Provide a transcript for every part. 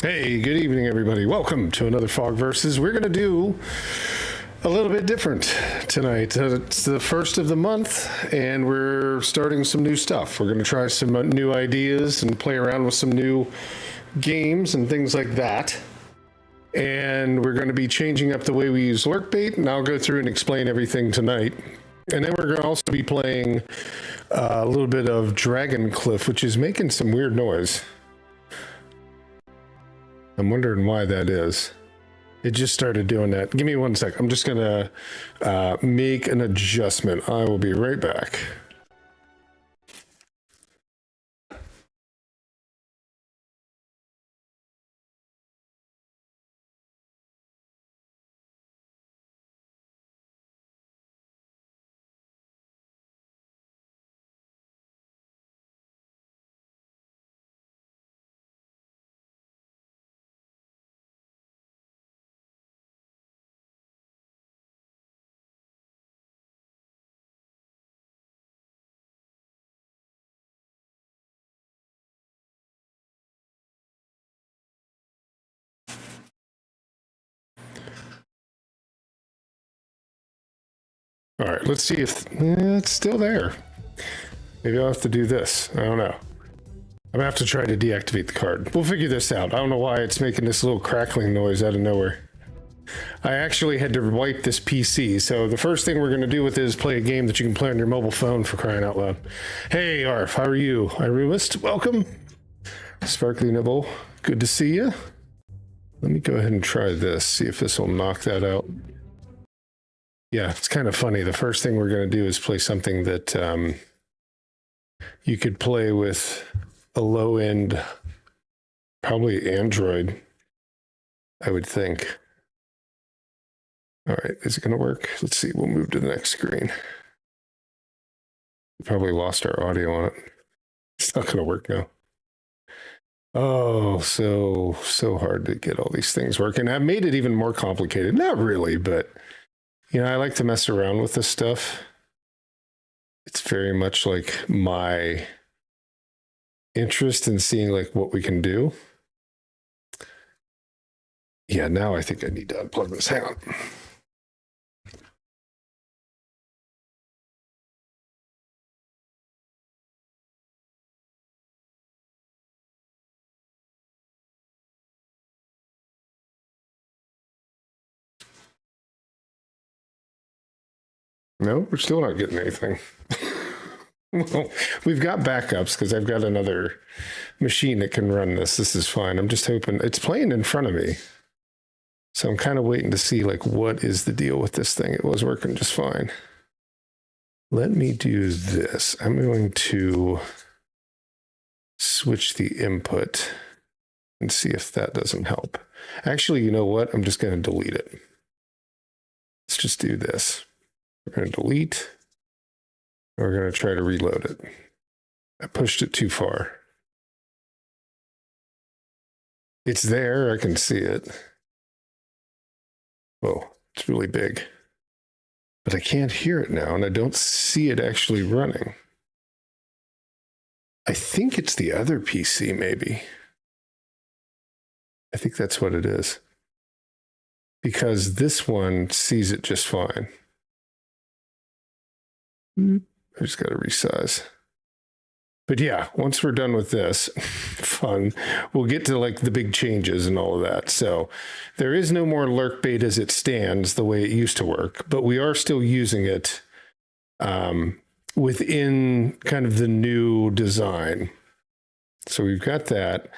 Hey, good evening, everybody. Welcome to another FoG Versus. We're going to do a little bit different tonight. It's the first of the month, and we're starting some new stuff. We're going to try some new ideas and play around with some new games and things like that. And we're going to be changing up the way we use Lurkbait, and I'll go through and explain everything tonight. And then we're going to also be playing a little bit of Dragon Cliff, which is making some weird noise. I'm wondering why that is. It just started doing that. Give me 1 sec. I'm just going to make an adjustment. I will be right back. All right, let's see if it's still there. Maybe I'll have to do this. I don't know. I'm gonna have to try to deactivate the card. We'll figure this out. I don't know why it's making this little crackling noise out of nowhere. I actually had to wipe this PC, so the first thing we're gonna do with it is play a game that you can play on your mobile phone, for crying out loud. Hey, Arf, how are you? Irumist, welcome. Sparkly Nibble, good to see you. Let me go ahead and try this, see if this will knock that out. Yeah, it's kind of funny. The first thing we're going to do is play something that you could play with a low-end, probably Android, I would think. All right, is it going to work? Let's see. We'll move to the next screen. We probably lost our audio on it. It's not going to work now. Oh, so hard to get all these things working. I've made it even more complicated. Not really, but... You know, I like to mess around with this stuff. It's very much like my interest in seeing like what we can do. Yeah, now I think I need to unplug this. Hang on. No, we're still not getting anything. Well, we've got backups because I've got another machine that can run this. This is fine. I'm just hoping it's playing in front of me. So I'm kind of waiting to see like what is the deal with this thing. It was working just fine. Let me do this. I'm going to switch the input and see if that doesn't help. Actually, you know what? I'm just going to delete it. Let's just do this. We're going to delete. We're going to try to reload it. I pushed it too far. It's there. I can see it. Whoa, it's really big. But I can't hear it now, and I don't see it actually running. I think it's the other PC, maybe. I think that's what it is. Because this one sees it just fine. I just got to resize. But yeah, once we're done with this, fun, we'll get to like the big changes and all of that. So there is no more Lurkbait as it stands the way it used to work, but we are still using it within kind of the new design. So we've got that.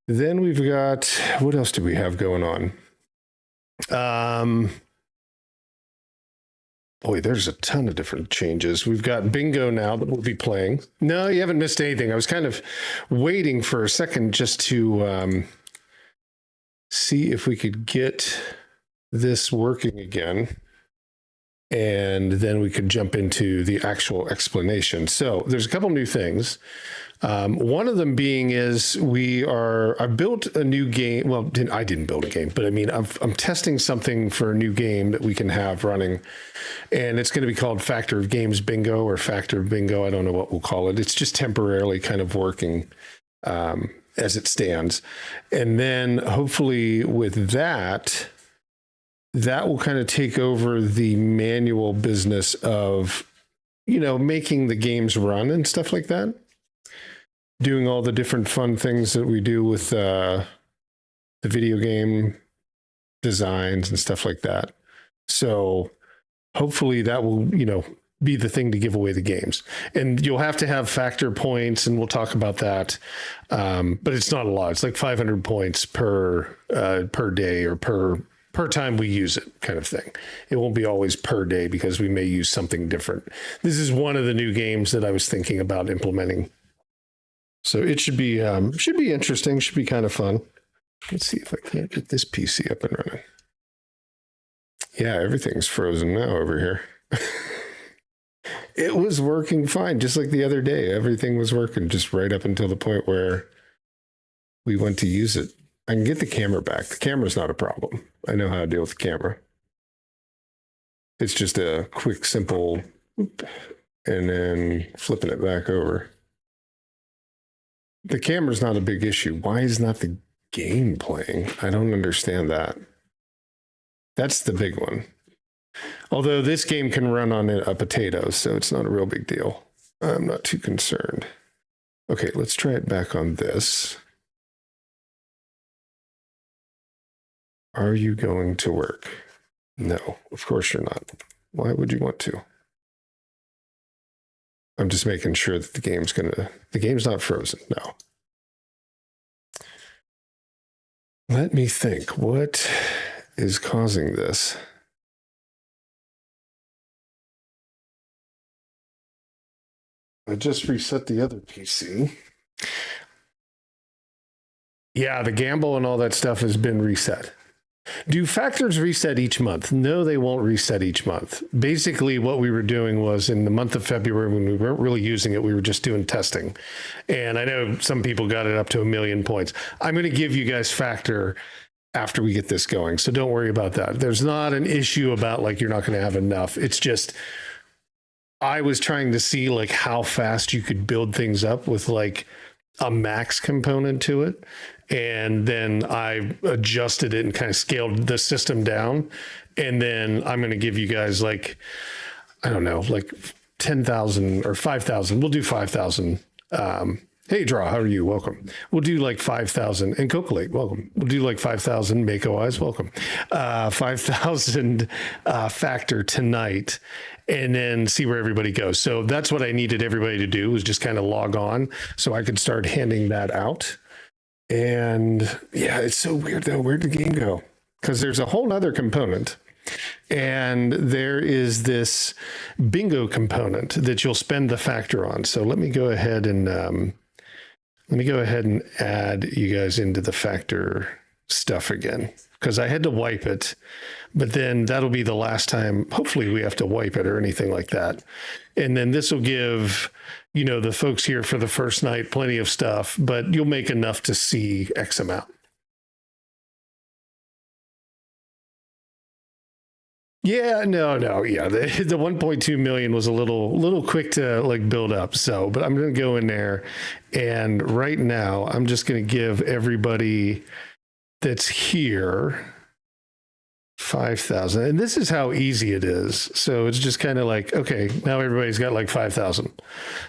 Then we've got, what else do we have going on? Boy, there's a ton of different changes. We've got bingo now that we'll be playing. No, you haven't missed anything. I was kind of waiting for a second just to see if we could get this working again. And then we could jump into the actual explanation. So there's a couple new things. One of them being is I built a new game. Well, I didn't build a game, but I mean, I'm testing something for a new game that we can have running, and it's going to be called Factor of Games Bingo or Factor of Bingo. I don't know what we'll call it. It's just temporarily kind of working as it stands. And then hopefully with that, that will kind of take over the manual business of, you know, making the games run and stuff like that. Doing all the different fun things that we do with the video game designs and stuff like that. So hopefully that will, you know, be the thing to give away the games. And you'll have to have factor points, and we'll talk about that. But it's not a lot. It's like 500 points per day or per time we use it, kind of thing. It won't be always per day because we may use something different. This is one of the new games that I was thinking about implementing. So it should be interesting, should be kind of fun. Let's see if I can't get this PC up and running. Yeah, everything's frozen now over here. It was working fine, just like the other day. Everything was working just right up until the point where we went to use it. I can get the camera back. The camera's not a problem. I know how to deal with the camera. It's just a quick, simple, and then flipping it back over. The camera's not a big issue. Why is not the game playing? I don't understand that. That's the big one. Although this game can run on a potato, so it's not a real big deal. I'm not too concerned. Okay, let's try it back on this. Are you going to work? No, of course you're not. Why would you want to? I'm just making sure that the game's not frozen. No. Let me think. What is causing this? I just reset the other PC. Yeah, the gamble and all that stuff has been reset. Do factors reset each month? No, they won't reset each month. Basically, what we were doing was in the month of February, when we weren't really using it, we were just doing testing. And I know some people got it up to 1 million points. I'm going to give you guys factor after we get this going. So don't worry about that. There's not an issue about like you're not going to have enough. It's just I was trying to see like how fast you could build things up with like a max component to it. And then I adjusted it and kind of scaled the system down. And then I'm going to give you guys like, I don't know, like 10,000 or 5,000. We'll do 5,000. Hey, Draw, how are you? Welcome. We'll do like 5,000. And Cocolate, welcome. We'll do like 5,000. Mako Eyes, welcome. 5,000 factor tonight, and then see where everybody goes. So that's what I needed everybody to do, was just kind of log on so I could start handing that out. And yeah, it's so weird though. Where'd the game go? Because there's a whole nother component. And there is this bingo component that you'll spend the factor on. So let me go ahead and add you guys into the factor stuff again, because I had to wipe it, but then that'll be the last time. Hopefully we have to wipe it or anything like that. And then this will give, you know, the folks here for the first night plenty of stuff, but you'll make enough to see X amount. Yeah, no, yeah. The 1.2 million was a little quick to like build up. So, but I'm going to go in there, and right now I'm just going to give everybody that's here 5,000. And this is how easy it is. So it's just kind of like, okay, now everybody's got like 5,000.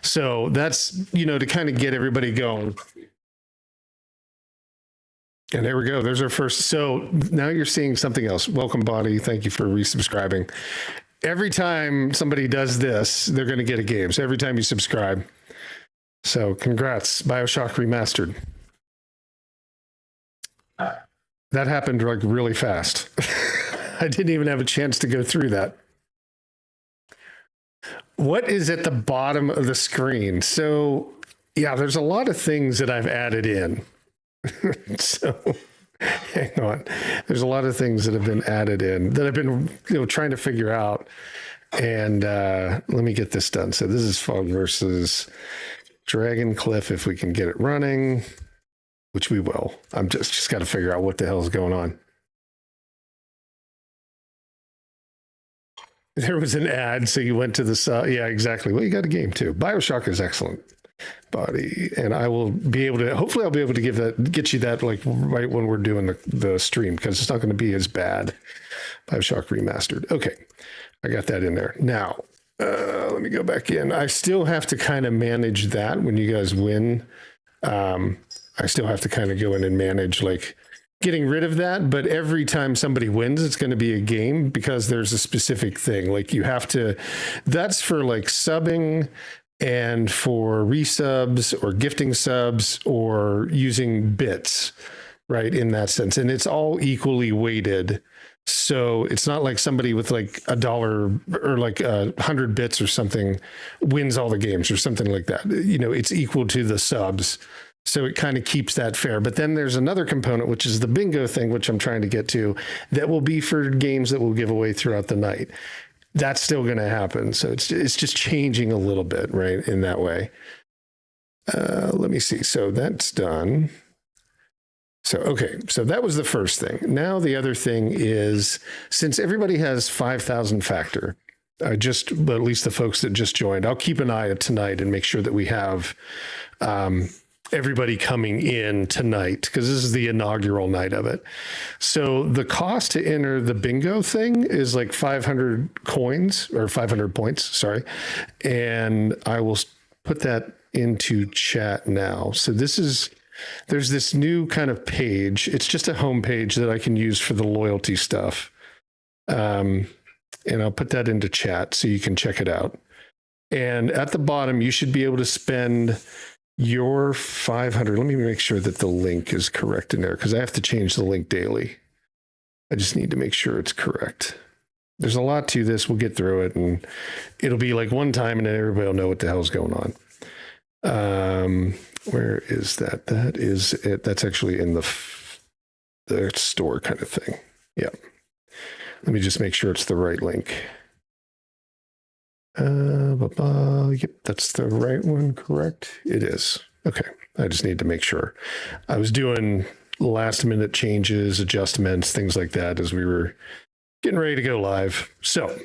So that's, you know, to kind of get everybody going. And there we go. There's our first. So now you're seeing something else. Welcome, Body. Thank you for resubscribing. Every time somebody does this, they're going to get a game. So every time you subscribe. So congrats, BioShock Remastered. That happened like really fast. I didn't even have a chance to go through that. What is at the bottom of the screen? So yeah, there's a lot of things that I've added in. So hang on. There's a lot of things that have been added in that I've been, you know, trying to figure out. And let me get this done. So this is FoG versus Dragon Cliff, if we can get it running, which we will. I'm just got to figure out what the hell is going on. There was an ad, so you went to the yeah, exactly. Well, you got a game too. BioShock is excellent. body, and I will be able to, hopefully I'll be able to get you that like right when we're doing the stream, because it's not going to be as bad. Bioshock Remastered. Okay, I got that in there. Now, let me go back in. I still have to kind of manage that when you guys win. I still have to kind of go in and manage like getting rid of that, but every time somebody wins, it's going to be a game, because there's a specific thing. Like you have to, that's for like subbing and for resubs or gifting subs or using bits, right? In that sense. And it's all equally weighted. So it's not like somebody with like $1 or like 100 bits or something wins all the games or something like that. You know, it's equal to the subs. So it kind of keeps that fair. But then there's another component, which is the bingo thing, which I'm trying to get to, that will be for games that we'll give away throughout the night. That's still going to happen. So it's just changing a little bit, right, in that way. Let me see. So that's done. So, okay, so that was the first thing. Now the other thing is, since everybody has 5,000 factor, but at least the folks that just joined, I'll keep an eye out tonight and make sure that we have everybody coming in tonight, because this is the inaugural night of it. So the cost to enter the bingo thing is like 500 coins or 500 points, sorry. And I will put that into chat now. So there's this new kind of page. It's just a home page that I can use for the loyalty stuff. And I'll put that into chat so you can check it out. And at the bottom, you should be able to spend your 500. Let me make sure that the link is correct in there, because I have to change the link daily. I just need to make sure it's correct. There's a lot to this. We'll get through it, and it'll be like one time, and then everybody will know what the hell's going on. Where is that? That is it. That's actually in the store kind of thing. Yeah. Let me just make sure it's the right link. Yep, that's the right one, correct? It is. Okay, I just need to make sure. I was doing last minute changes, adjustments, things like that as we were getting ready to go live. So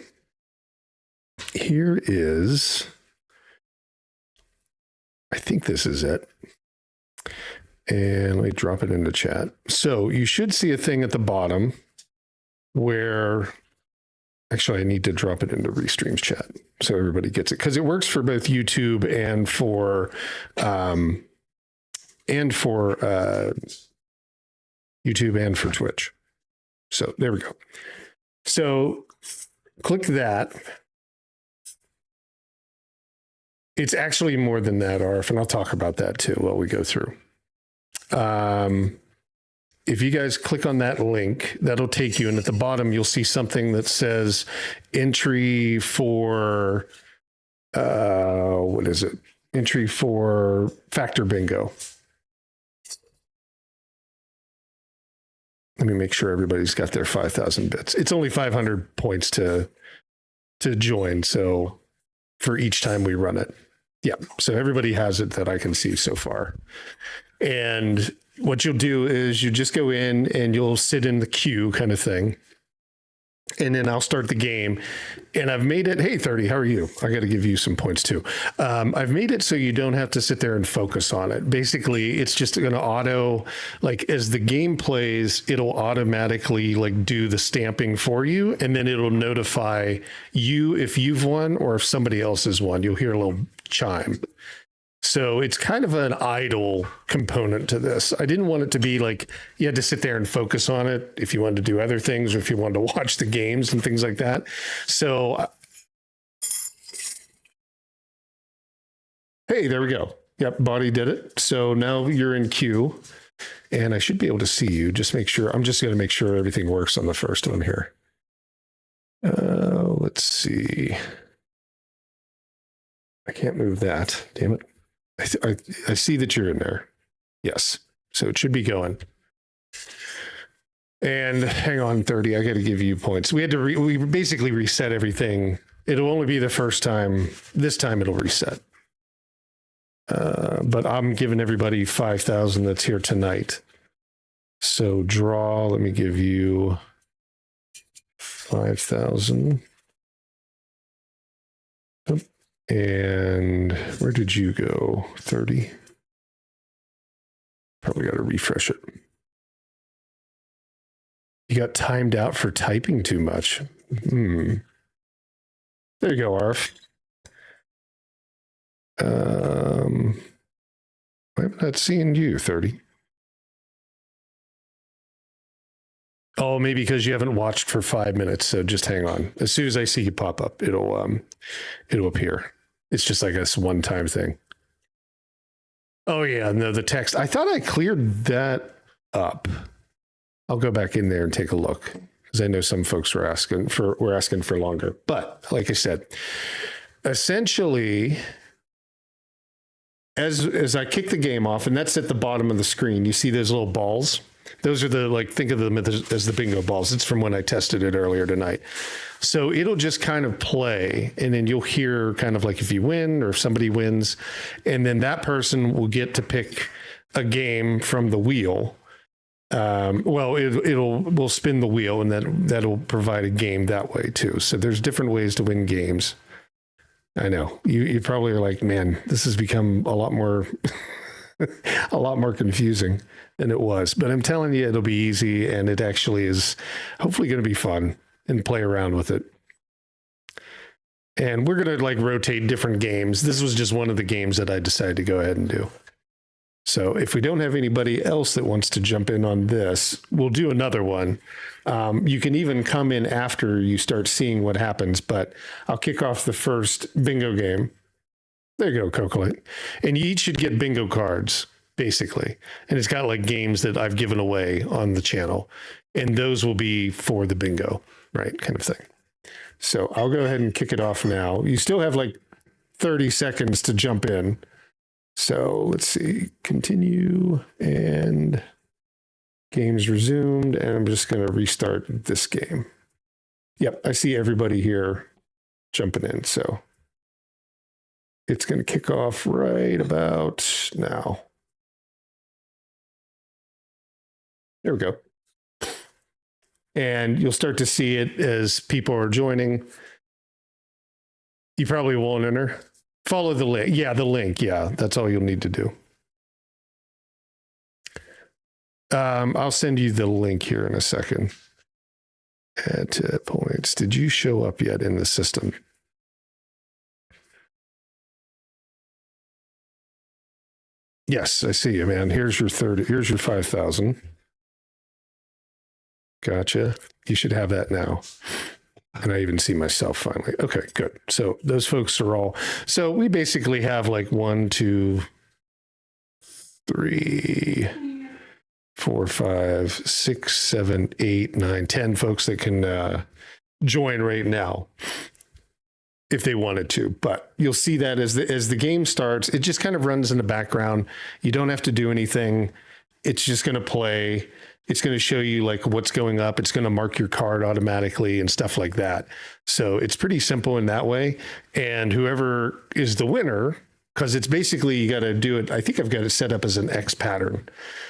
here is, I think this is it. And let me drop it into chat. So you should see a thing at the bottom where, actually, I need to drop it into Restream's chat so everybody gets it, because it works for both YouTube and for YouTube and for Twitch. So there we go. So click that. It's actually more than that, Arf, and I'll talk about that too while we go through. If you guys click on that link, that'll take you, and at the bottom, you'll see something that says entry for, what is it? Entry for Factor Bingo. Let me make sure everybody's got their 5,000 bits. It's only 500 points to join, so for each time we run it. Yeah, so everybody has it that I can see so far. And what you'll do is you just go in and you'll sit in the queue kind of thing. And then I'll start the game. And I've made it, hey, 30, how are you? I got to give you some points too. I've made it so you don't have to sit there and focus on it. Basically, it's just going to auto, like as the game plays, it'll automatically like do the stamping for you. And then it'll notify you if you've won or if somebody else has won. You'll hear a little chime. So it's kind of an idle component to this. I didn't want it to be like you had to sit there and focus on it if you wanted to do other things or if you wanted to watch the games and things like that. So, hey, there we go. Yep, body did it. So now you're in queue and I should be able to see you. Just make sure, I'm just going to make sure everything works on the first one here. Let's see. I can't move that, damn it. I see that you're in there. Yes. So it should be going. And hang on, 30. I got to give you points. We had to, we basically reset everything. It'll only be the first time. This time it'll reset. But I'm giving everybody 5,000 that's here tonight. So draw, let me give you 5,000. And where did you go? 30. Probably got to refresh it. You got timed out for typing too much. There you go, Arf. I'm not seeing you, 30. Oh, maybe because you haven't watched for 5 minutes. So just hang on. As soon as I see you pop up, it'll appear. It's just like a one-time thing. Oh yeah, no, the text. I thought I cleared that up. I'll go back in there and take a look because I know some folks were asking for longer. But like I said, essentially, as I kick the game off, and that's at the bottom of the screen, you see those little balls. Those are the, like, think of them as the bingo balls. It's from when I tested it earlier tonight. So it'll just kind of play, and then you'll hear kind of like if you win or if somebody wins, and then that person will get to pick a game from the wheel. We'll spin the wheel, and that'll provide a game that way too. So there's different ways to win games. I know you probably are like, man, this has become a lot more confusing than it was, but I'm telling you, it'll be easy, and it actually is hopefully going to be fun and play around with it. And we're going to like rotate different games. This was just one of the games that I decided to go ahead and do. So if we don't have anybody else that wants to jump in on this, we'll do another one. You can even come in after you start seeing what happens, but I'll kick off the first bingo game. There you go, Cocolet. And you each should get bingo cards, basically. And it's got like games that I've given away on the channel. And those will be for the bingo, right? Kind of thing. So I'll go ahead and kick it off now. You still have like 30 seconds to jump in. So let's see, continue, and game's resumed. And I'm just going to restart this game. Yep, I see everybody here jumping in. So it's going to kick off right about now. There we go. And you'll start to see it as people are joining. You probably won't enter. Follow the link. Yeah, the link. Yeah, that's all you'll need to do. I'll send you the link here in a second. At points. Did you show up yet in the system? Yes, I see you, man. Here's your 30. Here's your 5,000. Gotcha. You should have that now. And I even see myself finally. Okay, good. So those folks are all. So we basically have like 1, 2, 3, 4, 5, 6, 7, 8, 9, 10 folks that can join right now if they wanted to. But you'll see that as the game starts, it just kind of runs in the background. You don't have to do anything. It's just going to play. It's going to show you like what's going up. It's going to mark your card automatically and stuff like that. So it's pretty simple in that way. And whoever is the winner, because it's basically, you got to do it. I think I've got it set up as an X pattern.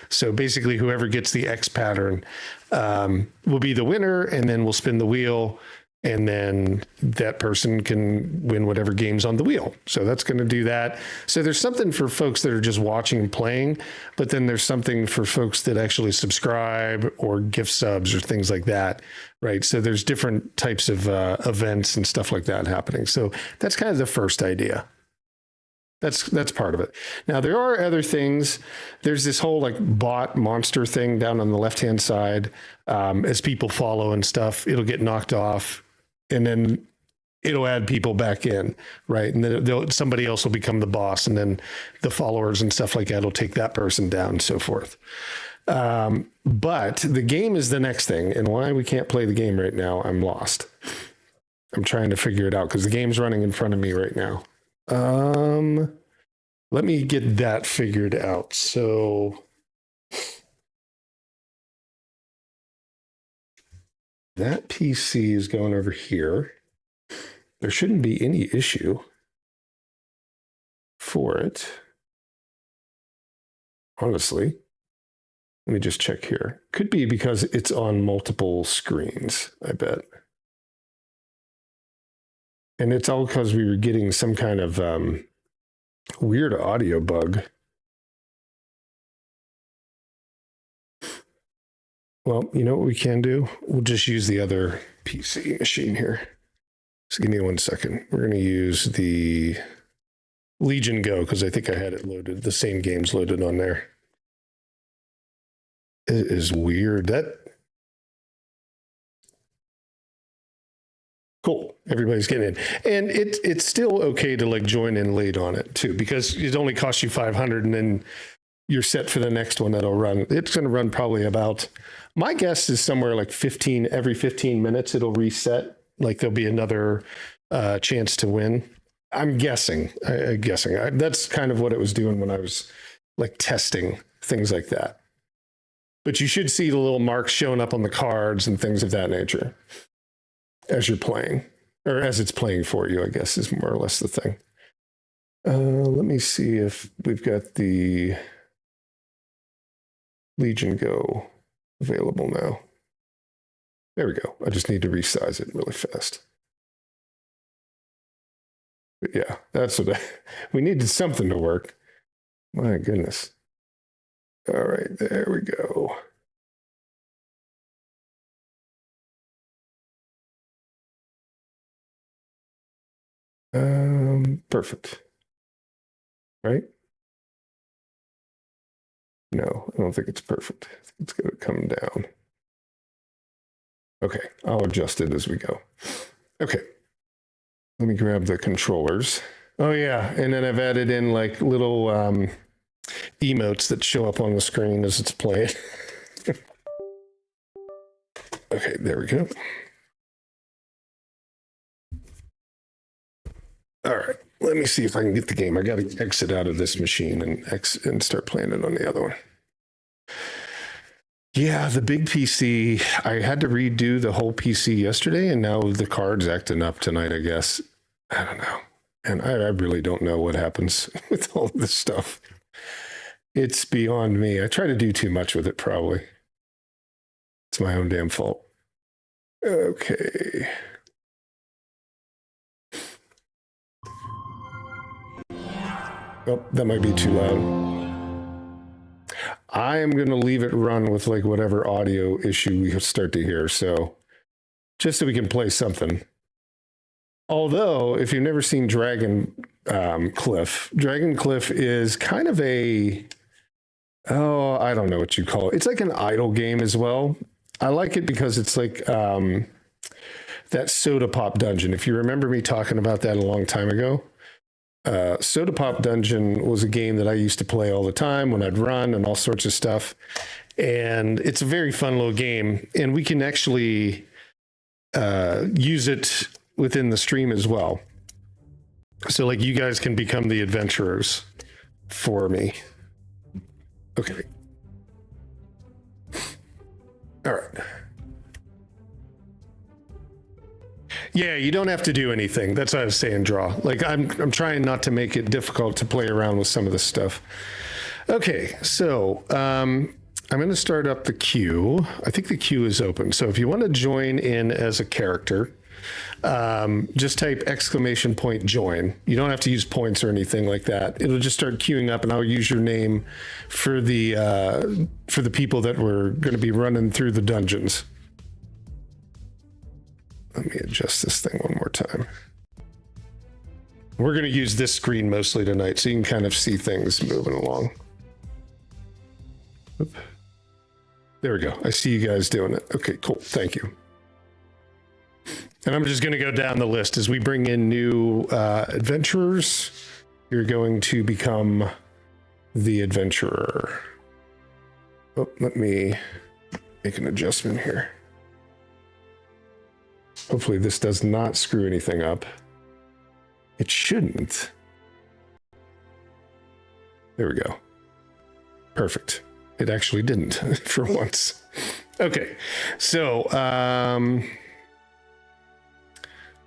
So basically whoever gets the X pattern will be the winner, and then we'll spin the wheel, and then that person can win whatever game's on the wheel. So that's going to do that. So there's something for folks that are just watching and playing, but then there's something for folks that actually subscribe or gift subs or things like that, right? So there's different types of events and stuff like that happening. So that's kind of the first idea. That's part of it. Now there are other things. There's this whole like bot monster thing down on the left-hand side. As people follow and stuff, it'll get knocked off, and then it'll add people back in, right? And then somebody else will become the boss, and then the followers and stuff like that will take that person down and so forth. But the game is the next thing, and why we can't play the game right now, I'm lost. I'm trying to figure it out because the game's running in front of me right now. Let me get that figured out. So that PC is going over here. There shouldn't be any issue for it. Honestly, let me just check here. Could be because it's on multiple screens, I bet. And it's all because we were getting some kind of weird audio bug. Well, you know what we can do? We'll just use the other PC machine here. So give me 1 second. We're going to use the Legion Go because I think I had it loaded, the same games loaded on there. It is weird. Cool. Everybody's getting in. And it's still okay to like join in late on it too, because it only costs you 500 and then you're set for the next one that'll run. It's going to run probably about, my guess is somewhere like every 15 minutes it'll reset. Like there'll be another chance to win. I'm guessing. That's kind of what it was doing when I was like testing things like that. But you should see the little marks showing up on the cards and things of that nature as you're playing, or as it's playing for you, I guess is more or less the thing. Let me see if we've got the Legion Go available now. There we go. I just need to resize it really fast. But yeah, that's what we needed something to work. My goodness. All right, there we go. Perfect. Right? No, I don't think it's perfect. I think it's going to come down. Okay, I'll adjust it as we go. Okay, let me grab the controllers. Oh yeah, and then I've added in like little emotes that show up on the screen as it's playing. Okay, there we go. All right, let me see if I can get the game. I got to exit out of this machine and start playing it on the other one. Yeah, the big PC, I had to redo the whole PC yesterday, and now the card's acting up tonight, I guess. I don't know. And I really don't know what happens with all this stuff. It's beyond me. I try to do too much with it, probably. It's my own damn fault. Okay. Oh, that might be too loud. I am going to leave it run with like whatever audio issue we start to hear. So just so we can play something. Although, if you've never seen Dragon Cliff is kind of a, oh, I don't know what you call it. It's like an idle game as well. I like it because it's like that Soda Pop Dungeon. If you remember me talking about that a long time ago. Soda Pop Dungeon was a game that I used to play all the time when I'd run and all sorts of stuff. And it's a very fun little game. And we can actually use it within the stream as well. So like you guys can become the adventurers for me. Okay. All right. Yeah, you don't have to do anything. That's what I was saying, Draw. Like I'm trying not to make it difficult to play around with some of this stuff. Okay, so I'm going to start up the queue. I think the queue is open. So if you want to join in as a character, just type !join. You don't have to use points or anything like that. It'll just start queuing up, and I'll use your name for the people that we're going to be running through the dungeons. Let me adjust this thing one more time. We're going to use this screen mostly tonight, so you can kind of see things moving along. Oop. There we go. I see you guys doing it. Okay, cool. Thank you. And I'm just going to go down the list as we bring in new adventurers. You're going to become the adventurer. Oh, let me make an adjustment here. Hopefully this does not screw anything up. It shouldn't. There we go. Perfect. It actually didn't for once. Okay, so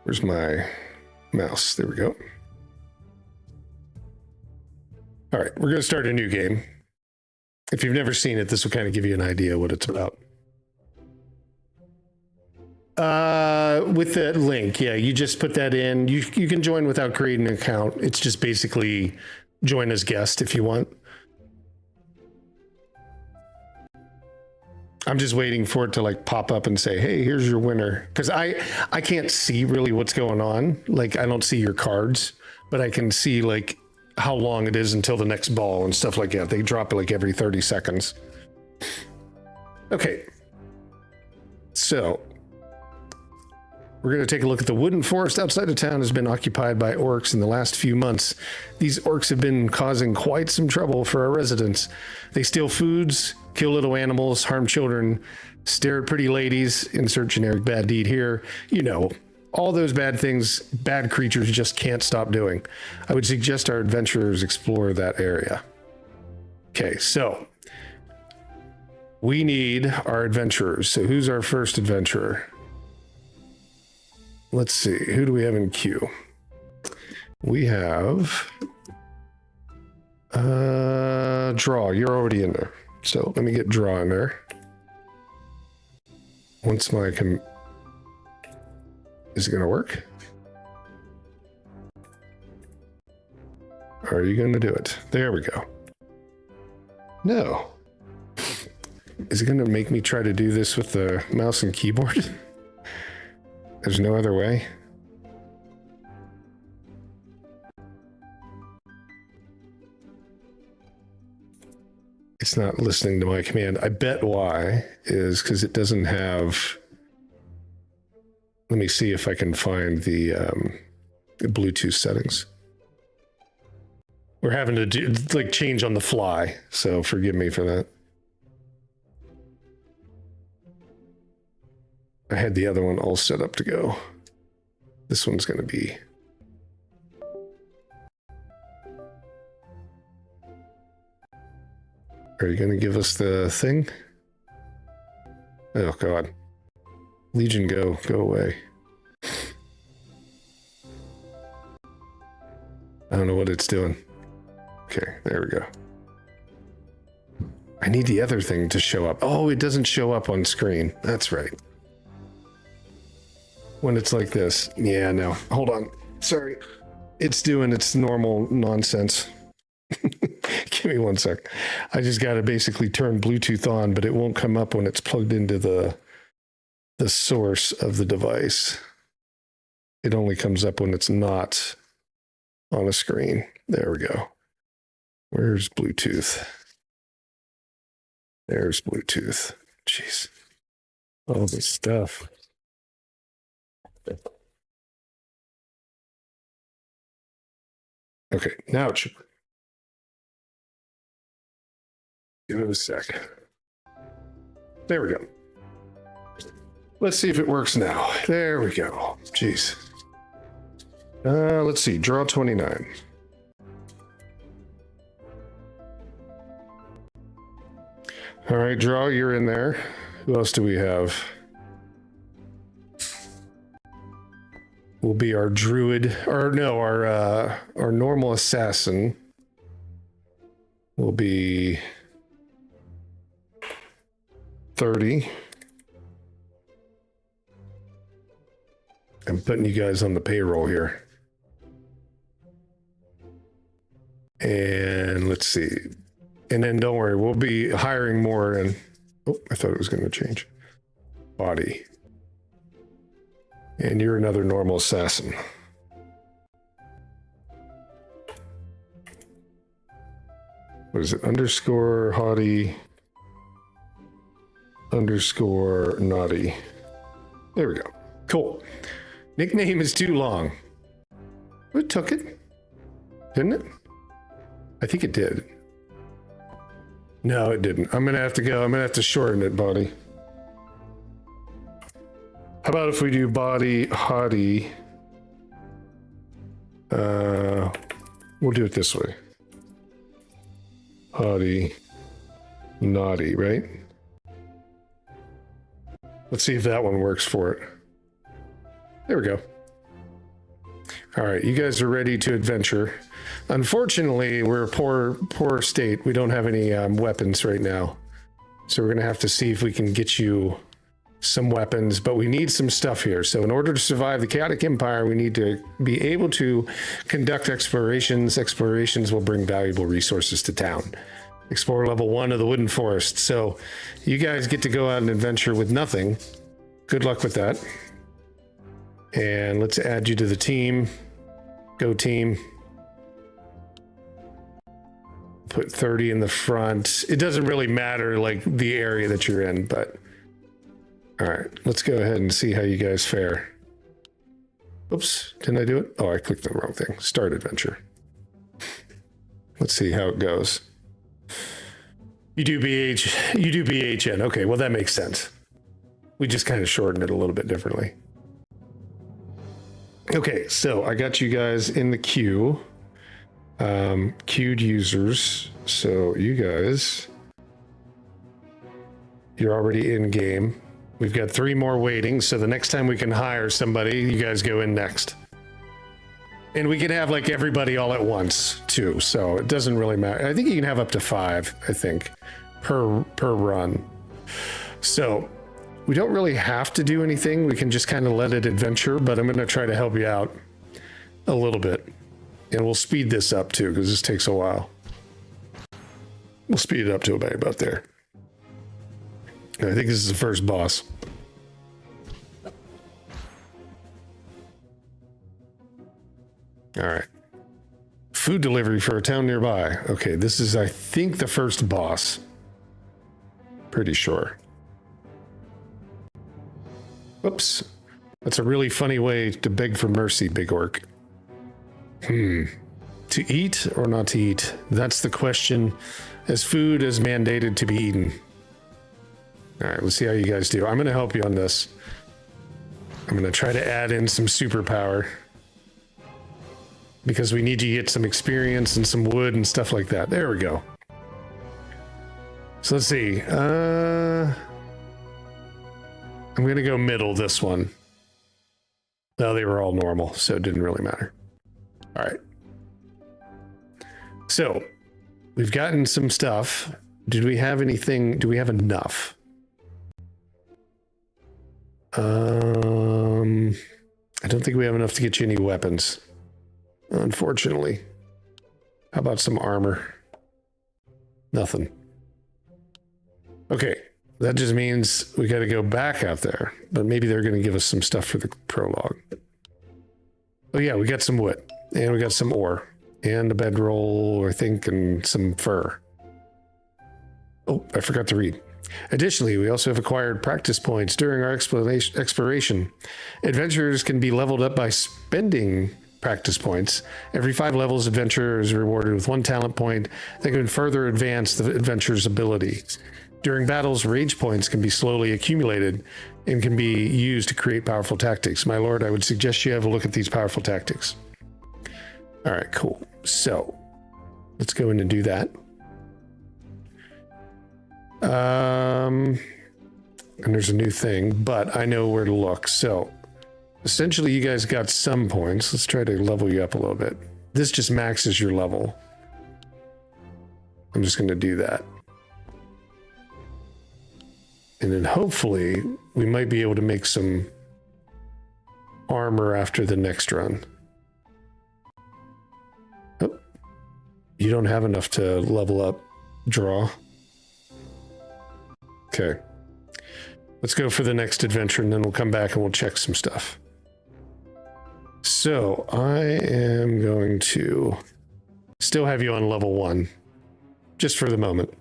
where's my mouse? There we go. All right, we're going to start a new game. If you've never seen it, this will kind of give you an idea what it's about. With the link, yeah, you just put that in. You can join without creating an account. It's just basically join as guest if you want. I'm just waiting for it to like pop up and say, hey, here's your winner. Because I can't see really what's going on. Like, I don't see your cards, but I can see like how long it is until the next ball and stuff like that. They drop it like every 30 seconds. Okay. So we're going to take a look at the wooden forest outside of town has been occupied by orcs in the last few months. These orcs have been causing quite some trouble for our residents. They steal foods, kill little animals, harm children, stare at pretty ladies, insert generic bad deed here. You know, all those bad things bad creatures just can't stop doing. I would suggest our adventurers explore that area. Okay, so we need our adventurers. So who's our first adventurer? Let's see, who do we have in queue? We have Draw. You're already in there, so let me get Draw in there. Once my is it gonna work? Are you gonna do it? There we go. No. Is it gonna make me try to do this with the mouse and keyboard? There's no other way. It's not listening to my command. I bet why is because it doesn't have... Let me see if I can find the Bluetooth settings. We're having to do like change on the fly, so forgive me for that. I had the other one all set up to go. This one's going to be... Are you going to give us the thing? Oh, God. Legion, go away. I don't know what it's doing. Okay, there we go. I need the other thing to show up. Oh, it doesn't show up on screen. That's right. When it's like this. Yeah, no. Hold on. Sorry. It's doing its normal nonsense. Give me one sec. I just got to basically turn Bluetooth on, but it won't come up when it's plugged into the source of the device. It only comes up when it's not on a screen. There we go. Where's Bluetooth? There's Bluetooth. Jeez. All this stuff. Okay, now it should. Give it a sec. There we go. Let's see if it works now. There we go. Jeez. Let's see. Draw 29. All right, Draw, you're in there. Who else do we have? Will be our druid, or no, our normal assassin will be 30. I'm putting you guys on the payroll here. And let's see. And then don't worry, we'll be hiring more. And oh, I thought it was going to change. Body. And you're another normal assassin. What is it? Underscore haughty. Underscore naughty. There we go. Cool. Nickname is too long. It took it. Didn't it? I think it did. No, it didn't. I'm going to have to go. I'm going to have to shorten it, buddy. How about if we do body haughty? We'll do it this way. Haughty, naughty, right? Let's see if that one works for it. There we go. All right, you guys are ready to adventure. Unfortunately, we're a poor state. We don't have any weapons right now. So we're going to have to see if we can get you some weapons, but we need some stuff here. So in order to survive the chaotic empire, we need to be able to conduct explorations. Explorations will bring valuable resources to town. Explore level 1 of the wooden forest. So you guys get to go out and adventure with nothing. Good luck with that. And let's add you to the team. Go team. Put 30 in the front. It doesn't really matter like the area that you're in, but all right, let's go ahead and see how you guys fare. Oops, didn't I do it? Oh, I clicked the wrong thing. Start adventure. Let's see how it goes. You do BHN. Okay, well that makes sense. We just kind of shortened it a little bit differently. Okay, so I got you guys in the queue. Queued users. So you guys, you're already in game. We've got 3 more waiting. So the next time we can hire somebody, you guys go in next. And we can have like everybody all at once too. So it doesn't really matter. I think you can have up to 5, I think, per run. So we don't really have to do anything. We can just kind of let it adventure, but I'm going to try to help you out a little bit. And we'll speed this up too, because this takes a while. We'll speed it up to about there. I think this is the first boss. All right. Food delivery for a town nearby. Okay, this is, I think, the first boss. Pretty sure. Oops. That's a really funny way to beg for mercy, Big Orc. To eat or not to eat? That's the question, as food is mandated to be eaten. All right, let's see how you guys do. I'm going to help you on this. I'm going to try to add in some superpower because we need you to get some experience and some wood and stuff like that. There we go. So let's see. I'm going to go middle this one. No, they were all normal, so it didn't really matter. All right. So we've gotten some stuff. Did we have anything? Do we have enough? I don't think we have enough to get you any weapons, unfortunately. How about some armor? Nothing. Okay, that just means we got to go back out there, but maybe they're going to give us some stuff for the prologue. Oh yeah, we got some wood, and we got some ore, and a bedroll, I think, and some fur. Oh, I forgot to read. Additionally, we also have acquired practice points during our exploration. Adventurers can be leveled up by spending practice points. Every 5 levels, adventurer is rewarded with 1 talent point that can further advance the adventurer's ability. During battles, rage points can be slowly accumulated and can be used to create powerful tactics. My lord, I would suggest you have a look at these powerful tactics. All right, cool. So let's go in and do that. And there's a new thing, but I know where to look. So essentially you guys got some points. Let's try to level you up a little bit. This just maxes your level. I'm just going to do that. And then hopefully we might be able to make some armor after the next run. Oh, you don't have enough to level up draw. Okay. Let's go for the next adventure and then we'll come back and we'll check some stuff. So I am going to still have you on level 1, just for the moment.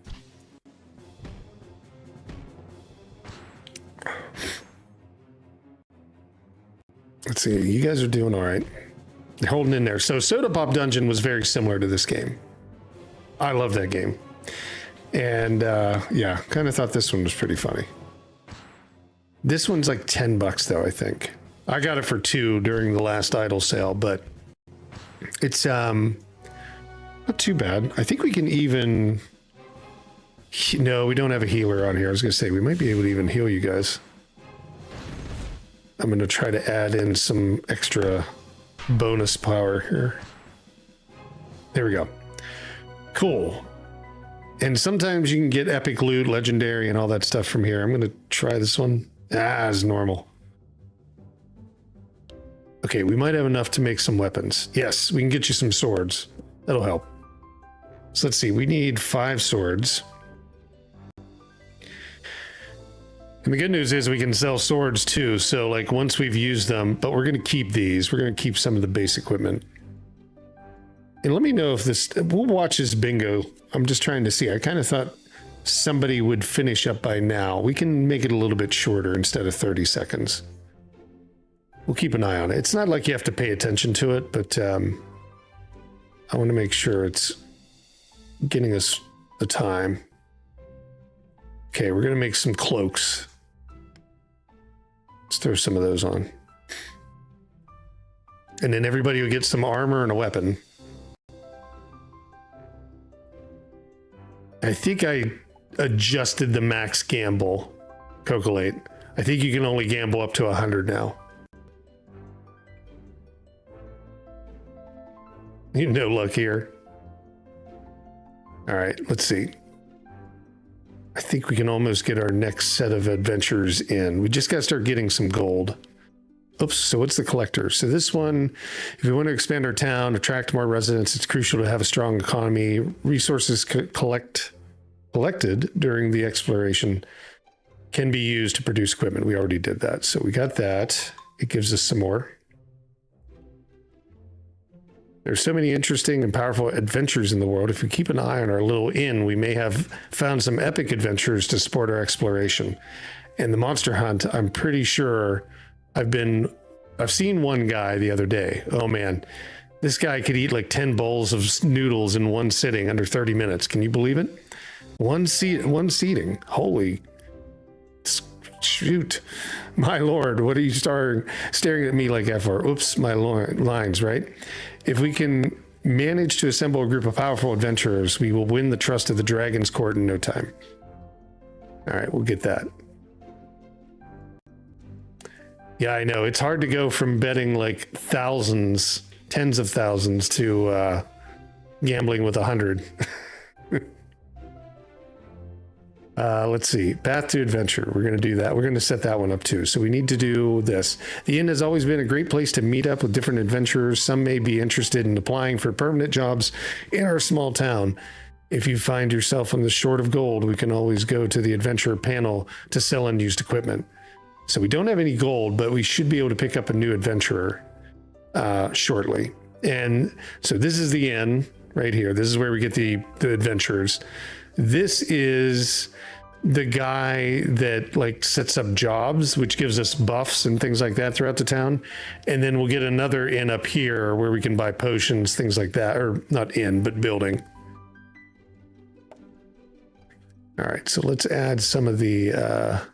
Let's see, you guys are doing all right. You're holding in there. So Soda Pop Dungeon was very similar to this game. I love that game. And yeah, kind of thought this one was pretty funny. This one's like $10 though, I think. I got it for 2 during the last idle sale, but it's not too bad. I think we can even... No, we don't have a healer on here. I was going to say, we might be able to even heal you guys. I'm going to try to add in some extra bonus power here. There we go. Cool. And sometimes you can get epic loot, legendary, and all that stuff from here. I'm going to try this one. As normal. Okay, we might have enough to make some weapons. Yes, we can get you some swords. That'll help. So let's see, we need 5 swords. And the good news is we can sell swords too. So like once we've used them, but we're going to keep these. We're going to keep some of the base equipment. And let me know if this, we'll watch this bingo. I'm just trying to see. I kind of thought somebody would finish up by now. We can make it a little bit shorter instead of 30 seconds. We'll keep an eye on it. It's not like you have to pay attention to it, but I want to make sure it's getting us the time. Okay, we're going to make some cloaks. Let's throw some of those on. And then everybody will get some armor and a weapon. I think I adjusted the max gamble, Cocolate. I think you can only gamble up to 100 now. You no luck here. All right, let's see. I think we can almost get our next set of adventures in. We just got to start getting some gold. Oops, so what's the collector? So this one, if we want to expand our town, attract more residents, it's crucial to have a strong economy. Resources collected during the exploration can be used to produce equipment. We already did that. So we got that. It gives us some more. There's so many interesting and powerful adventures in the world. If we keep an eye on our little inn, we may have found some epic adventures to support our exploration. And the monster hunt, I'm pretty sure I've seen one guy the other day. Oh man, this guy could eat like 10 bowls of noodles in one sitting under 30 minutes. Can you believe it? One seating. Holy shoot. My Lord, what are you staring at me like that for? Oops, my lines, right? If we can manage to assemble a group of powerful adventurers, we will win the trust of the Dragon's Court in no time. All right, we'll get that. Yeah, I know. It's hard to go from betting like thousands, tens of thousands, to gambling with 100. Let's see. Path to Adventure. We're going to do that. We're going to set that one up too. So we need to do this. The inn has always been a great place to meet up with different adventurers. Some may be interested in applying for permanent jobs in our small town. If you find yourself on the short of gold, we can always go to the adventurer panel to sell unused equipment. So we don't have any gold, but we should be able to pick up a new adventurer shortly. And so this is the inn right here. This is where we get the adventurers. This is the guy that like sets up jobs, which gives us buffs and things like that throughout the town. And then we'll get another inn up here where we can buy potions, things like that, or not inn, but building. All right, so let's add some of the,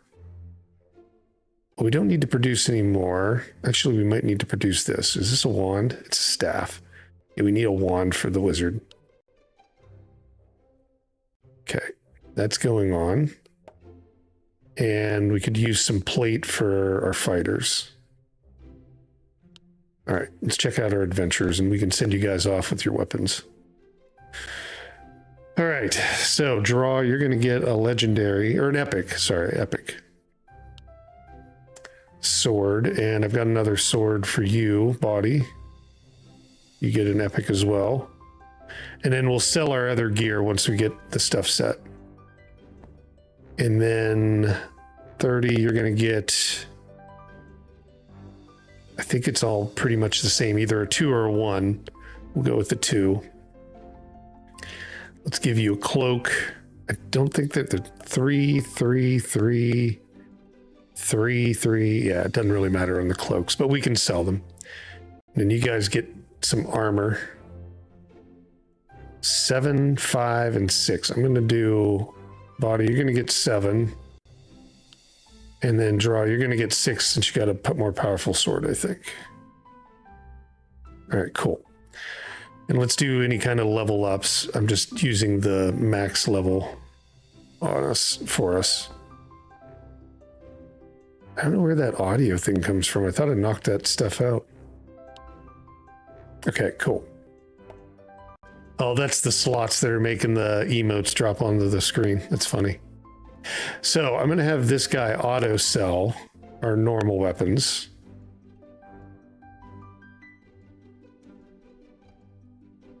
we don't need to produce any more. Actually, we might need to produce this. Is this a wand? It's a staff. Yeah, we need a wand for the wizard. Okay, that's going on. And we could use some plate for our fighters. All right, let's check out our adventures and we can send you guys off with your weapons. All right, so draw, you're going to get a legendary, or an epic, sorry, epic sword. And I've got another sword for you, body. You get an epic as well. And then we'll sell our other gear once we get the stuff set. And then 30, you're going to get, I think it's all pretty much the same, either a 2 or a 1. We'll go with the 2. Let's give you a cloak. I don't think that the 3, 3, 3, 3, 3. Yeah, it doesn't really matter on the cloaks, but we can sell them. And then you guys get some armor. 7, 5, and 6. I'm going to do body. You're going to get 7. And then draw. You're going to get 6 since you got a more powerful sword, I think. All right, cool. And let's do any kind of level ups. I'm just using the max level on us for us. I don't know where that audio thing comes from. I thought I knocked that stuff out. Okay, cool. Oh, that's the slots that are making the emotes drop onto the screen. That's funny. So I'm going to have this guy auto sell our normal weapons.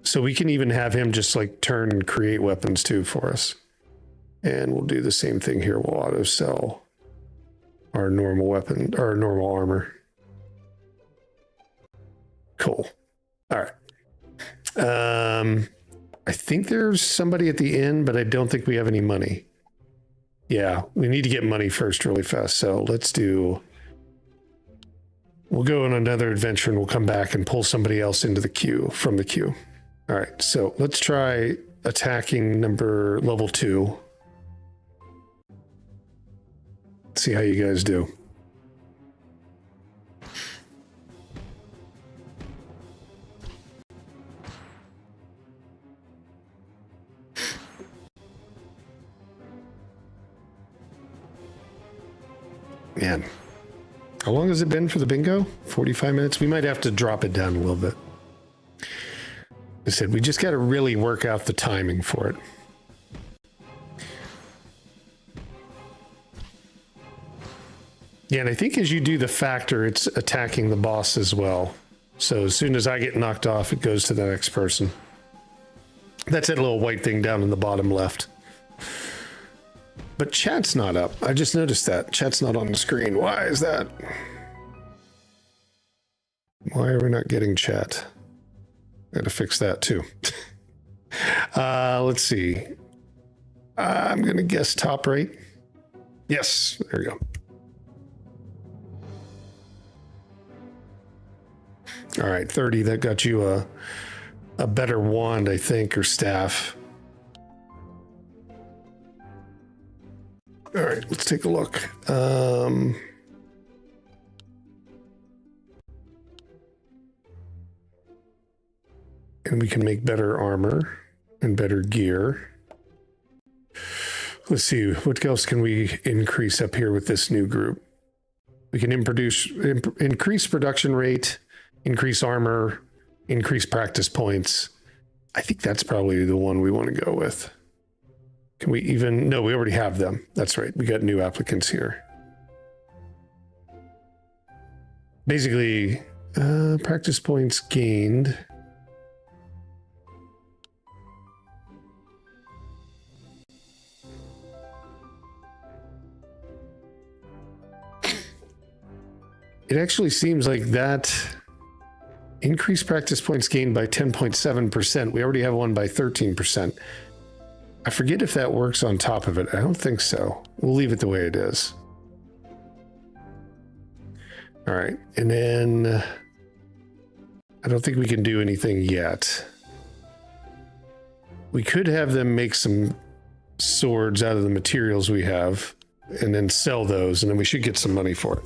So we can even have him just like turn and create weapons too for us. And we'll do the same thing here. We'll auto sell our normal weapon, our normal armor. Cool. All right. I think there's somebody at the inn, but I don't think we have any money. Yeah, we need to get money first really fast. So we'll go on another adventure and we'll come back and pull somebody else into the queue from the queue. All right, so let's try attacking level 2. See how you guys do. Man, how long has it been for the bingo? 45 minutes? We might have to drop it down a little bit. I said, we just got to really work out the timing for it. Yeah, and I think as you do the factor, it's attacking the boss as well. So as soon as I get knocked off, it goes to the next person. That's that little white thing down in the bottom left. But chat's not up. I just noticed that. Chat's not on the screen. Why is that? Why are we not getting chat? Got to fix that too. Let's see. I'm going to guess top rate. Yes, there we go. All right, 30. That got you a better wand, I think, or staff. All right, let's take a look. And we can make better armor and better gear. Let's see, what else can we increase up here with this new group? We can increase production rate, increase armor, increase practice points. I think that's probably the one we want to go with. Can we even... No, we already have them. That's right. We got new applicants here. Basically, practice points gained. It actually seems like that increased practice points gained by 10.7%. We already have one by 13%. I forget if that works on top of it. I don't think so. We'll leave it the way it is. All right. And then I don't think we can do anything yet. We could have them make some swords out of the materials we have and then sell those, and then we should get some money for it.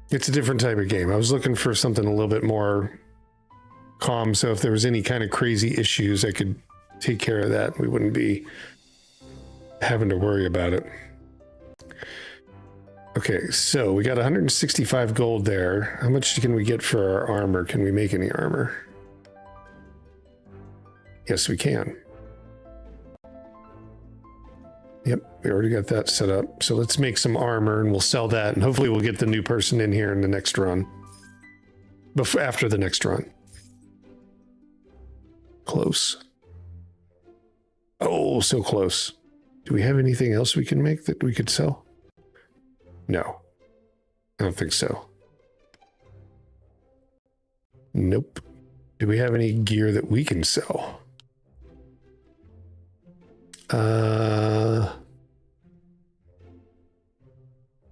It's a different type of game. I was looking for something a little bit more calm, so if there was any kind of crazy issues, I could take care of that. We wouldn't be having to worry about it. Okay, so we got 165 gold there. How much can we get for our armor? Can we make any armor? Yes, we can. Yep, we already got that set up. So let's make some armor and we'll sell that, and hopefully we'll get the new person in here in the next run. After the next run. Close. Oh, so close. Do we have anything else we can make that we could sell? No. I don't think so. Nope. Do we have any gear that we can sell?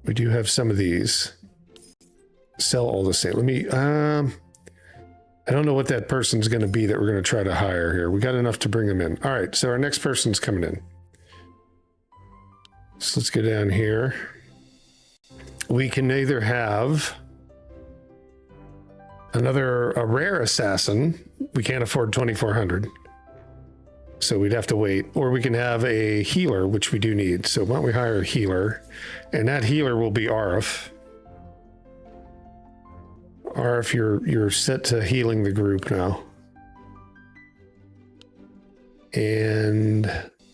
We do have some of these. Sell all the same. Let me, I don't know what that person's going to be that we're going to try to hire here. We got enough to bring them in. All right, so our next person's coming in. So let's go down here. We can either have a rare assassin. We can't afford 2,400. So we'd have to wait, or we can have a healer, which we do need. So why don't we hire a healer, and that healer will be Arif. Arif, you're set to healing the group now. And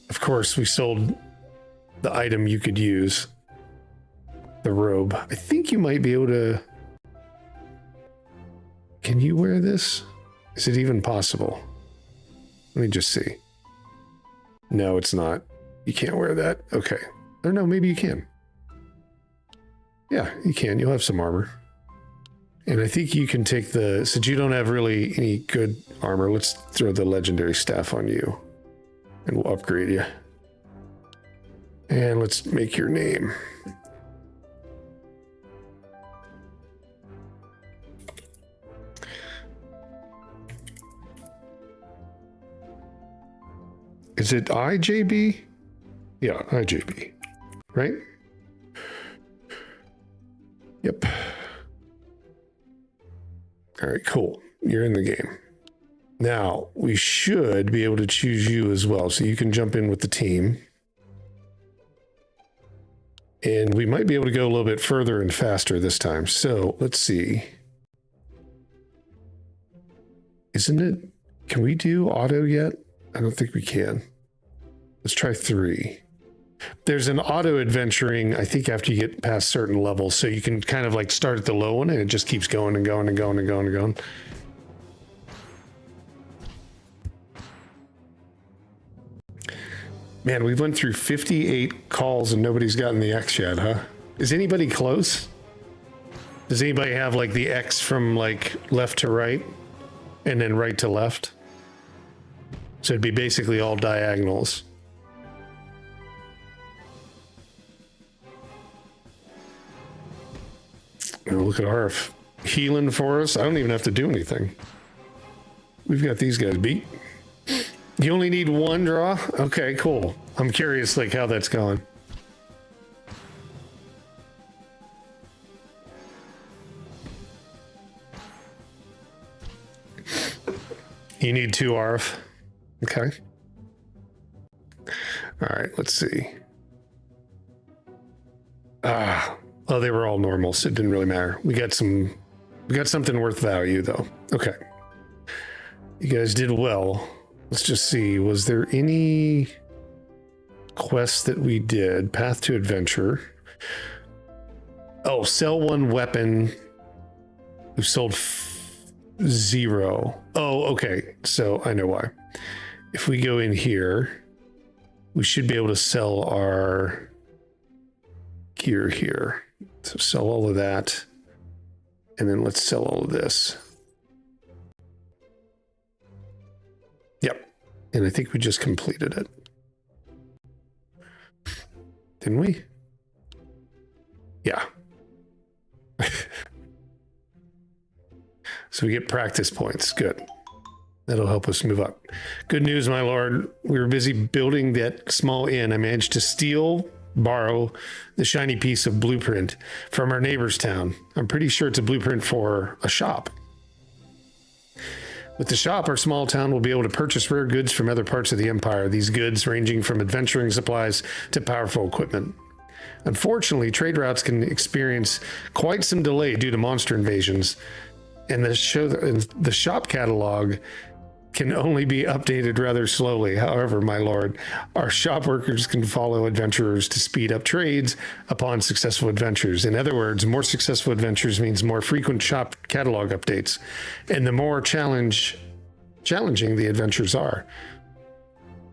of course, we sold the item you could use, the robe. I think you might be able to. Can you wear this? Is it even possible? Let me just see. No, it's not. You can't wear that. Okay. Or no, maybe you can. Yeah, you can. You'll have some armor. And I think you can take the... Since you don't have really any good armor, let's throw the legendary staff on you. And we'll upgrade you. And let's make your name. Is it IJB? Yeah, IJB. Right? Yep. All right, cool. You're in the game. Now, we should be able to choose you as well, so you can jump in with the team. And we might be able to go a little bit further and faster this time. So, let's see. Isn't it... Can we do auto yet? I don't think we can. Let's try 3. There's an auto adventuring, I think, after you get past certain levels. So you can kind of like start at the low one and it just keeps going and going and going and going and going. Man, we went through 58 calls and nobody's gotten the X yet, huh? Is anybody close? Does anybody have like the X from like left to right and then right to left? So it'd be basically all diagonals. Oh, look at Arf healing for us. I don't even have to do anything. We've got these guys beat. You only need 1 draw? Okay, cool. I'm curious like how that's going. You need 2 Arf. Okay. All right, let's see. Oh, they were all normal, so it didn't really matter. We got something worth value though. Okay. You guys did well. Let's just see. Was there any quests that we did? Path to adventure. Oh, sell 1 weapon. We've sold 0. Oh, okay. So I know why. If we go in here, we should be able to sell our gear here. So sell all of that. And then let's sell all of this. Yep. And I think we just completed it. Didn't we? Yeah. So we get practice points. Good. That'll help us move up. Good news, my lord. We were busy building that small inn. I managed to borrow the shiny piece of blueprint from our neighbor's town. I'm pretty sure it's a blueprint for a shop. With the shop, our small town will be able to purchase rare goods from other parts of the empire. These goods ranging from adventuring supplies to powerful equipment. Unfortunately, trade routes can experience quite some delay due to monster invasions, and the shop catalog can only be updated rather slowly. However, my lord, our shop workers can follow adventurers to speed up trades upon successful adventures. In other words, more successful adventures means more frequent shop catalog updates, and the more challenging the adventures are,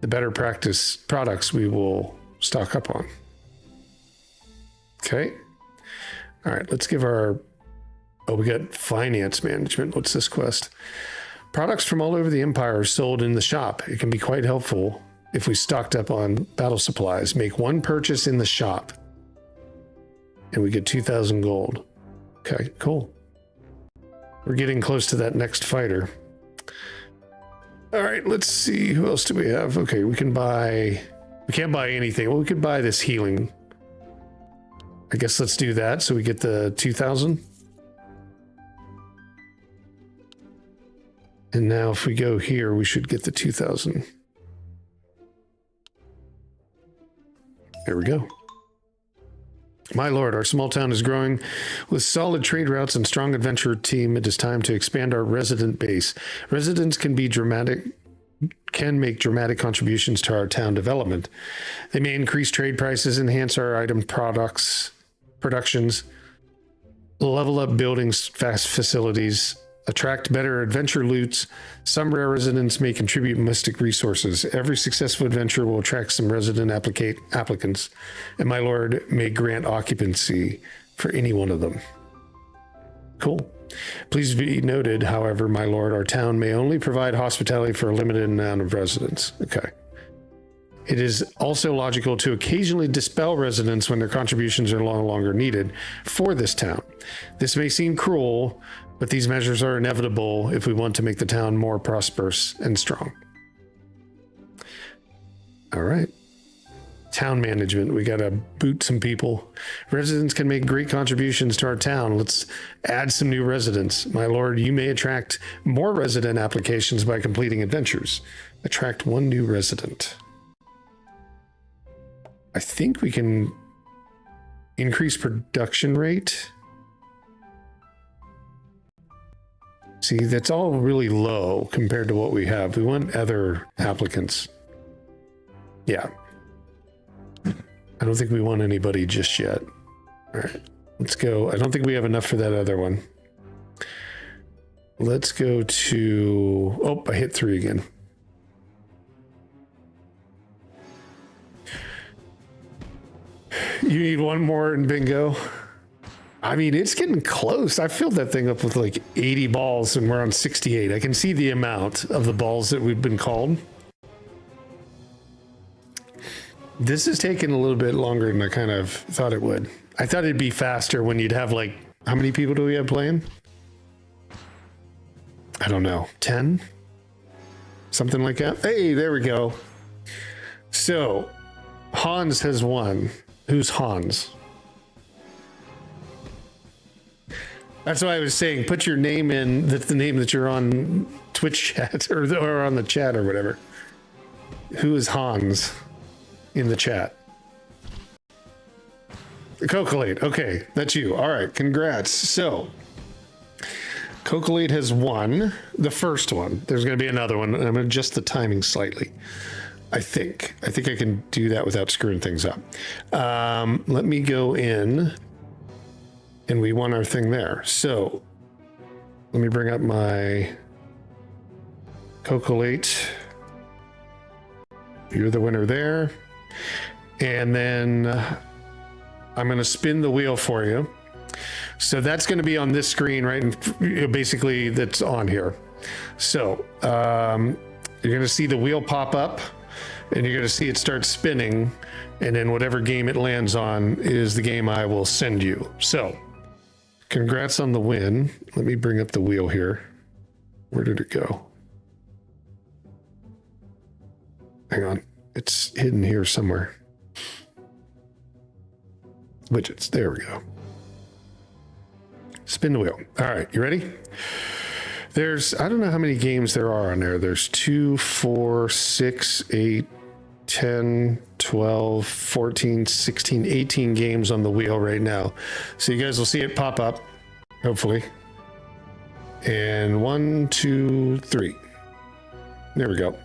the better practice products we will stock up on. Okay. All right, let's give our... Oh, we got finance management. What's this quest? Products from all over the empire are sold in the shop. It can be quite helpful if we stocked up on battle supplies. Make 1 purchase in the shop, and we get 2,000 gold. Okay, cool. We're getting close to that next fighter. All right, let's see. Who else do we have? Okay, we can buy... We can't buy anything. Well, we could buy this healing. I guess let's do that so we get the 2,000. And now if we go here, we should get the 2,000. There we go. My lord, our small town is growing. With solid trade routes and strong adventure team, it is time to expand our resident base. Residents can be can make dramatic contributions to our town development. They may increase trade prices, enhance our item productions, level up buildings, fast facilities, attract better adventure loots. Some rare residents may contribute mystic resources. Every successful adventure will attract some resident applicants, and my lord may grant occupancy for any one of them. Cool. Please be noted, however, my lord, our town may only provide hospitality for a limited amount of residents. Okay. It is also logical to occasionally dispel residents when their contributions are no longer needed for this town. This may seem cruel, but these measures are inevitable if we want to make the town more prosperous and strong. All right. Town management. We got to boot some people. Residents can make great contributions to our town. Let's add some new residents. My lord, you may attract more resident applications by completing adventures. Attract one new resident. I think we can increase production rate. See, that's all really low compared to what we have. We want other applicants. Yeah. I don't think we want anybody just yet. All right, let's go. I don't think we have enough for that other one. Let's go to, oh, I hit 3 again. You need one more in bingo. I mean, it's getting close. I filled that thing up with like 80 balls and we're on 68. I can see the amount of the balls that we've been called. This is taking a little bit longer than I kind of thought it would. I thought it'd be faster when you'd have like, how many people do we have playing? I don't know, 10? Something like that. Hey, there we go. So Hans has won. Who's Hans? That's why I was saying, put your name in, the name that you're on Twitch chat or on the chat or whatever. Who is Hans? In the chat. Cocolate. Okay, that's you. All right, congrats. So, Cocolate has won the first one. There's going to be another one. I'm going to adjust the timing slightly. I think I can do that without screwing things up. Let me go in, and we won our thing there. So, let me bring up my Cocolate. You're the winner there. And then I'm going to spin the wheel for you. So that's going to be on this screen, right? And basically that's on here. So you're going to see the wheel pop up and you're going to see it start spinning. And then whatever game it lands on is the game I will send you. So congrats on the win. Let me bring up the wheel here. Where did it go? Hang on. It's hidden here somewhere. Widgets. There we go. Spin the wheel. All right. You ready? There's, I don't know how many games there are on there. There's 2, 4, 6, 8, 10, 12, 14, 16, 18 games on the wheel right now. So you guys will see it pop up, hopefully. And 1, 2, 3. There we go.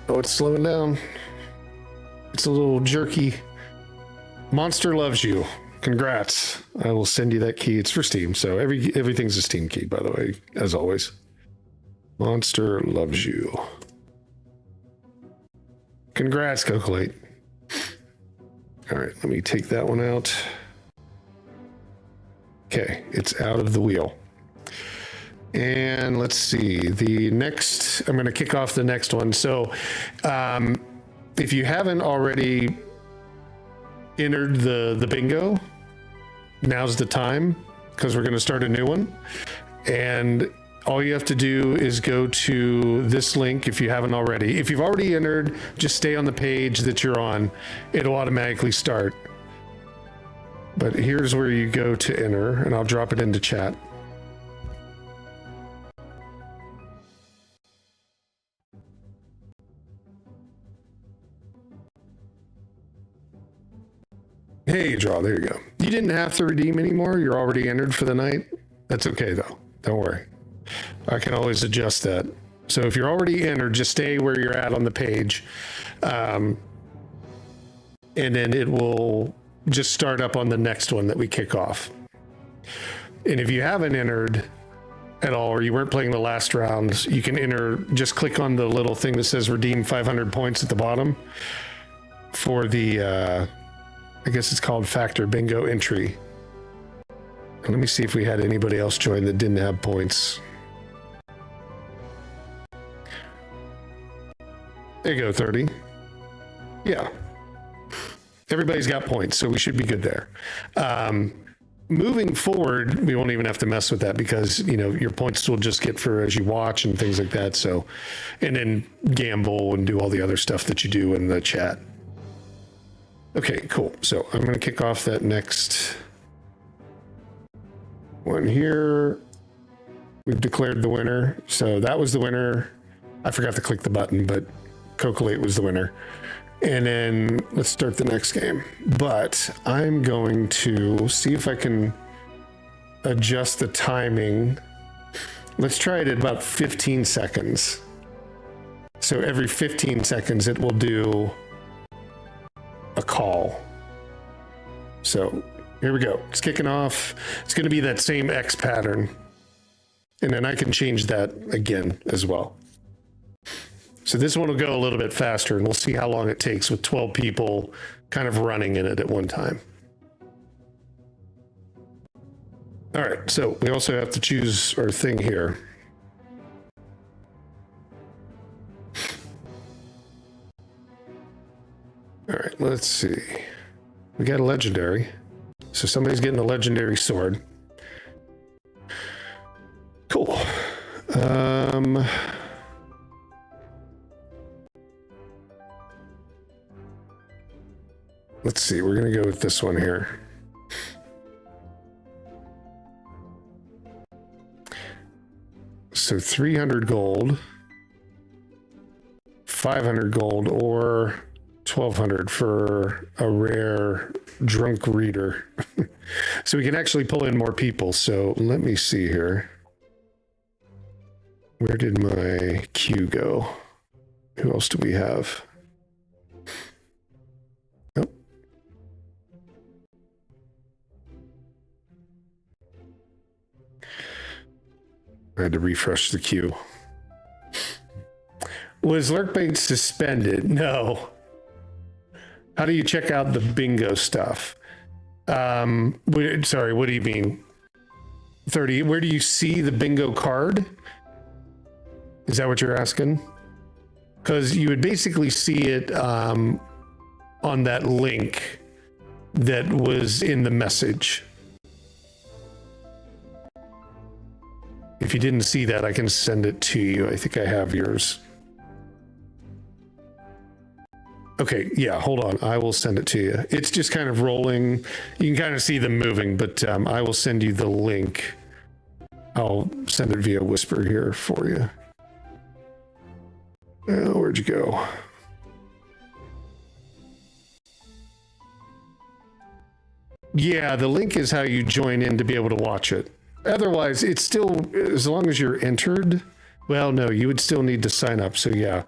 Oh, it's slowing down. It's a little jerky. Monster loves you. Congrats. I will send you that key. It's for Steam, so everything's a Steam key, by the way, as always. Monster loves you. Congrats, Cocolate. All right, let me take that one out. Okay, it's out of the wheel. And let's see, the next, I'm going to kick off the next one. So if you haven't already entered the bingo, now's the time because we're going to start a new one. And all you have to do is go to this link if you haven't already. If you've already entered, just stay on the page that you're on. It'll automatically start. But here's where you go to enter, and I'll drop it into chat. Hey, draw, there you go. You didn't have to redeem anymore. You're already entered for the night. That's okay though. Don't worry. I can always adjust that. So if you're already entered, just stay where you're at on the page. And then it will just start up on the next one that we kick off. And if you haven't entered at all, or you weren't playing the last round, you can enter, just click on the little thing that says redeem 500 points at the bottom for the, I guess it's called Factor Bingo entry. And let me see if we had anybody else join that didn't have points. There you go, 30. Yeah. Everybody's got points, so we should be good there. Moving forward, we won't even have to mess with that because, you know, your points will just get for as you watch and things like that. So, and then gamble and do all the other stuff that you do in the chat. Okay, cool. So I'm going to kick off that next one here. We've declared the winner. So that was the winner. I forgot to click the button, but Cocolate was the winner. And then let's start the next game. But I'm going to see if I can adjust the timing. Let's try it at about 15 seconds. So every 15 seconds, it will do a call. So here we go. It's kicking off. It's going to be that same X pattern. And then I can change that again as well. So this one will go a little bit faster, and we'll see how long it takes with 12 people kind of running in it at one time. All right, so we also have to choose our thing here. All right, let's see. We got a legendary. So somebody's getting a legendary sword. Cool. Let's see, we're going to go with this one here. So 300 gold, 500 gold, or 1200 for a rare drunk reader. So we can actually pull in more people. So let me see here. Where did my queue go? Who else do we have? I had to refresh the queue. Was Lurkbait suspended? No. How do you check out the bingo stuff? Sorry, what do you mean? 30, where do you see the bingo card? Is that what you're asking? Because you would basically see it on that link that was in the message. If you didn't see that, I can send it to you. I think I have yours. Okay, yeah, hold on. I will send it to you. It's just kind of rolling. You can kind of see them moving, but I will send you the link. I'll send it via Whisper here for you. Where'd you go? Yeah, the link is how you join in to be able to watch it. Otherwise, it's still, as long as you're entered, well, no, you would still need to sign up. So yeah,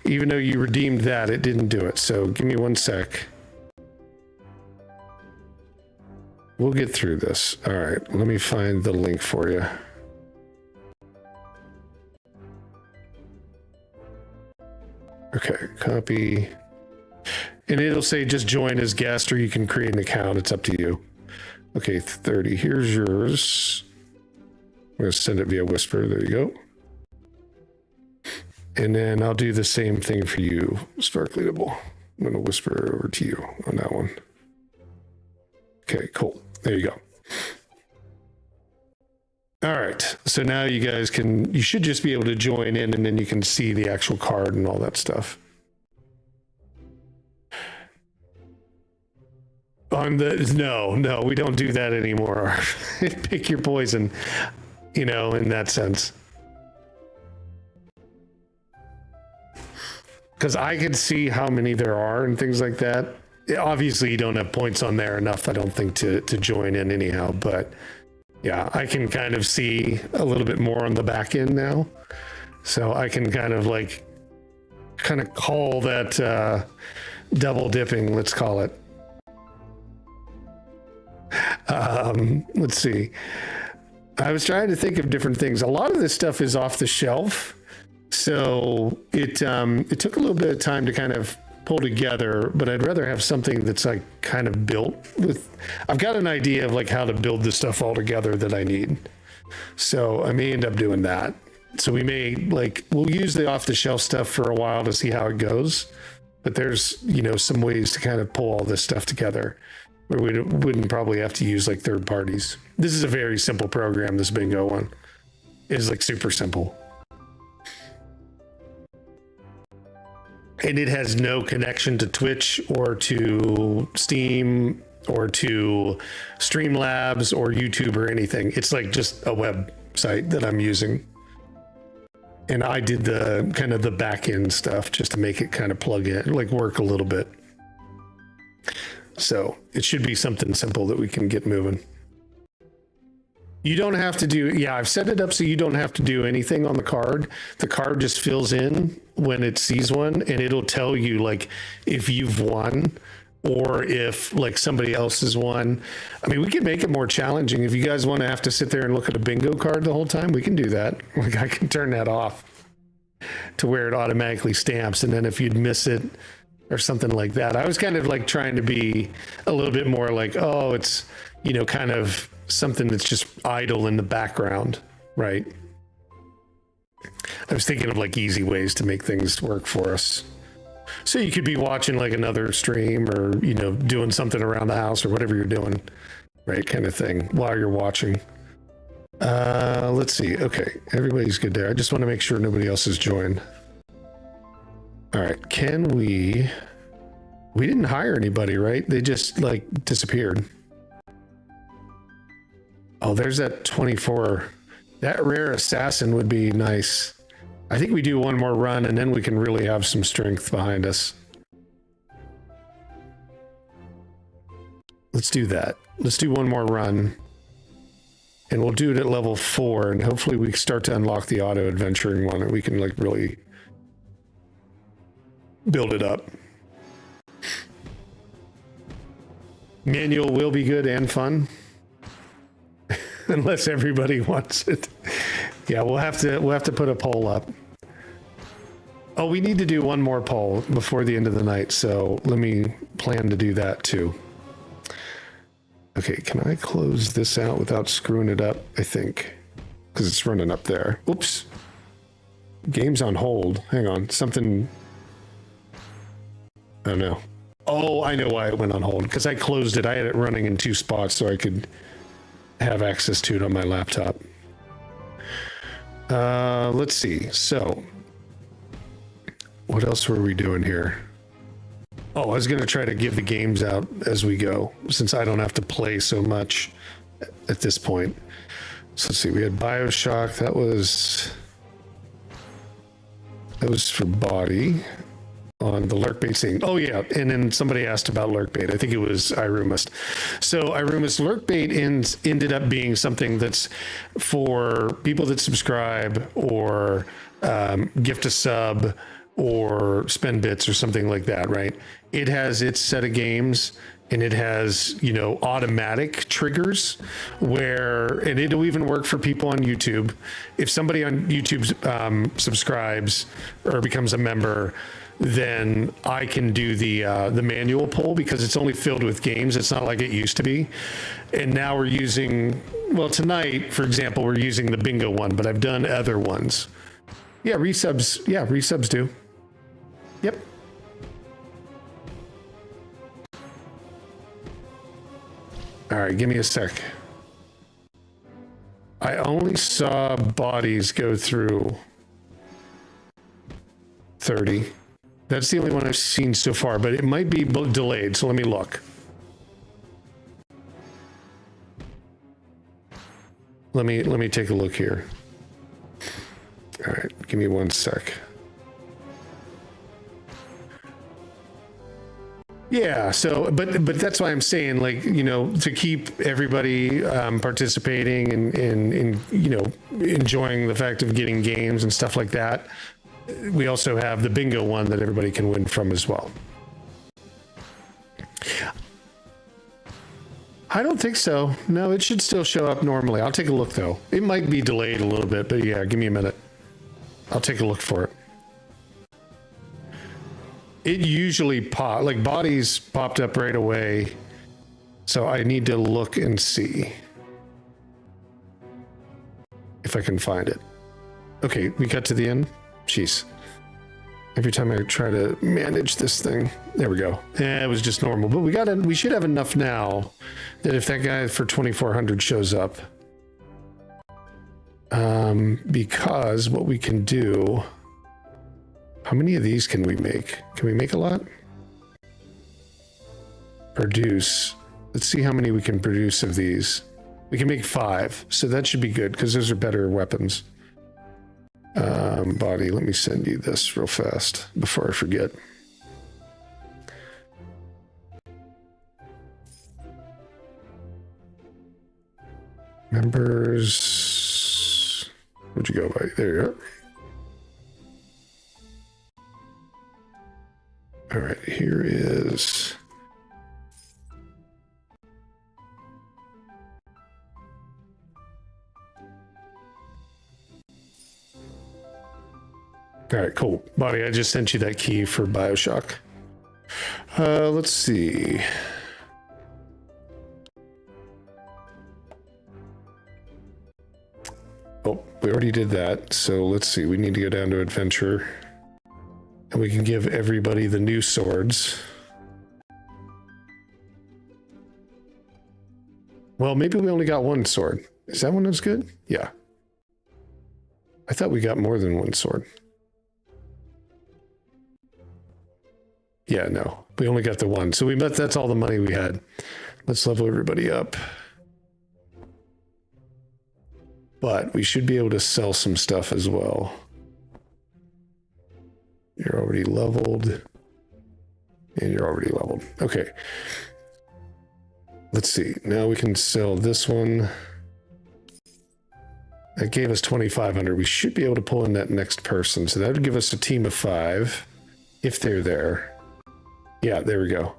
even though you redeemed that, it didn't do it. So give me one sec. We'll get through this. All right, let me find the link for you. Okay, copy. And it'll say just join as guest, or you can create an account. It's up to you. Okay, 30, here's yours. I'm going to send it via Whisper. There you go. And then I'll do the same thing for you, Sparklyable. I'm going to whisper over to you on that one. Okay, cool. There you go. All right. So now you guys you should just be able to join in, and then you can see the actual card and all that stuff. No, we don't do that anymore. Pick your poison, you know, in that sense. Because I could see how many there are and things like that. obviously you don't have points on there enough, I don't think, to join in anyhow, but yeah, I can kind of see a little bit more on the back end now. So I can kind of call that double dipping, let's call it. Let's see. I was trying to think of different things. A lot of this stuff is off the shelf. So it took a little bit of time to kind of pull together, but I'd rather have something that's like kind of built with, I've got an idea of like how to build the stuff all together that I need. So I may end up doing that. So we may we'll use the off the shelf stuff for a while to see how it goes. But there's, some ways to kind of pull all this stuff together where we wouldn't probably have to use like third parties. This is a very simple program. This bingo one is like super simple. And it has no connection to Twitch or to Steam or to Streamlabs or YouTube or anything. It's like just a website that I'm using. And I did the kind of the back end stuff just to make it kind of plug in, like work a little bit. So it should be something simple that we can get moving. You don't have to do, I've set it up so you don't have to do anything on the card. The card just fills in when it sees one, and it'll tell you like if you've won or if like somebody else has won. I mean, we can make it more challenging. If you guys want to have to sit there and look at a bingo card the whole time, we can do that. Like I can turn that off to where it automatically stamps. And then if you'd miss it or something like that, I was kind of like trying to be a little bit more like, oh, it's, kind of something that's just idle in the background, right? I was thinking of like easy ways to make things work for us. So you could be watching like another stream or, doing something around the house or whatever you're doing, right? Kind of thing while you're watching. Let's see. Okay. Everybody's good there. I just want to make sure nobody else has joined. All right. We didn't hire anybody, right? They just like disappeared. Oh, there's that 24. That rare assassin would be nice. I think we do one more run and then we can really have some strength behind us. Let's do that. Let's do one more run. And we'll do it at level 4 and hopefully we start to unlock the auto adventuring one and we can like really build it up. Manual will be good and fun. Unless everybody wants it. Yeah, we'll have to put a poll up. Oh, we need to do one more poll before the end of the night, so let me plan to do that too. Okay, can I close this out without screwing it up? I think, because it's running up there. Oops. Game's on hold. Hang on, something. Oh no. Oh, I know why it went on hold, because I closed it. I had it running in 2 spots so I could have access to it on my laptop. Let's see. So what else were we doing here? Oh, I was going to try to give the games out as we go, since I don't have to play so much at this point. So let's see. We had BioShock. That was for body on the Lurkbait scene. Oh yeah, and then somebody asked about Lurkbait. I think it was Irumist. So Irumist, Lurkbait ended up being something that's for people that subscribe or gift a sub or spend bits or something like that, right? It has its set of games and it has, automatic triggers and it'll even work for people on YouTube. If somebody on YouTube subscribes or becomes a member, then I can do the manual poll because it's only filled with games. It's not like it used to be. And now we're using, well, tonight, for example, we're using the bingo one, but I've done other ones. Yeah, resubs. Yeah, resubs do. Yep. All right, give me a sec. I only saw bodies go through 30. That's the only one I've seen so far, but it might be delayed, so let me look. Let me take a look here. All right, give me 1 sec. Yeah, so but that's why I'm saying, like, you know, to keep everybody participating and you know, enjoying the fact of getting games and stuff like that. We also have the bingo one that everybody can win from as well. I don't think so. No, it should still show up normally. I'll take a look though. It might be delayed a little bit, but yeah, give me a minute. I'll take a look for it. It usually like bodies popped up right away. So I need to look and see if I can find it. Okay, we got to the end. Jeez. Every time I try to manage this thing, there we go. Yeah, it was just normal, but we should have enough now that if that guy for 2400 shows up, because what we can do, how many of these can we make? Can we make a lot? Produce. Let's see how many we can produce of these. We can make 5, so that should be good because those are better weapons. Body, let me send you this real fast before I forget. Members, where'd you go by? There you are. All right, here is. All right, cool. Body, I just sent you that key for BioShock. Let's see. Oh, we already did that. So let's see. We need to go down to Adventure. And we can give everybody the new swords. Well, maybe we only got one sword. Is that one that's good? Yeah. I thought we got more than one sword. Yeah, no, we only got the one. So that's all the money we had. Let's level everybody up. But we should be able to sell some stuff as well. You're already leveled. And you're already leveled. Okay. Let's see. Now we can sell this one. That gave us 2,500. We should be able to pull in that next person. So that would give us a team of 5 if they're there. Yeah, there we go.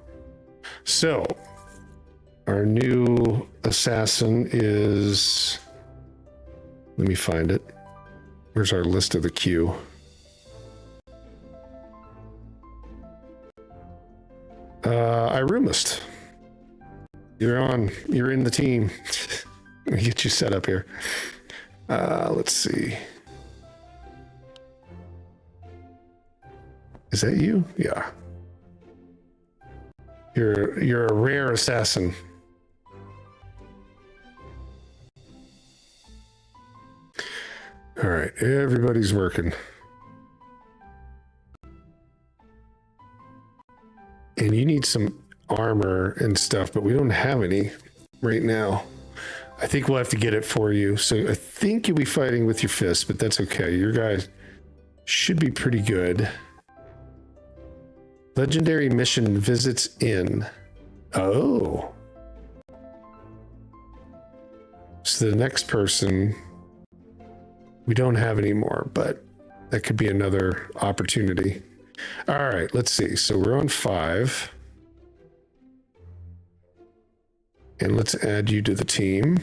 So, our new assassin is... Let me find it. Where's our list of the queue? Irumist. You're in the team. Let me get you set up here. Let's see. Is that you? Yeah. You're a rare assassin. All right, everybody's working. And you need some armor and stuff, but we don't have any right now. I think we'll have to get it for you. So I think you'll be fighting with your fists, but that's okay. Your guys should be pretty good. Legendary mission visits in. Oh. So the next person, we don't have any more, but that could be another opportunity. All right, let's see. So we're on 5. And let's add you to the team.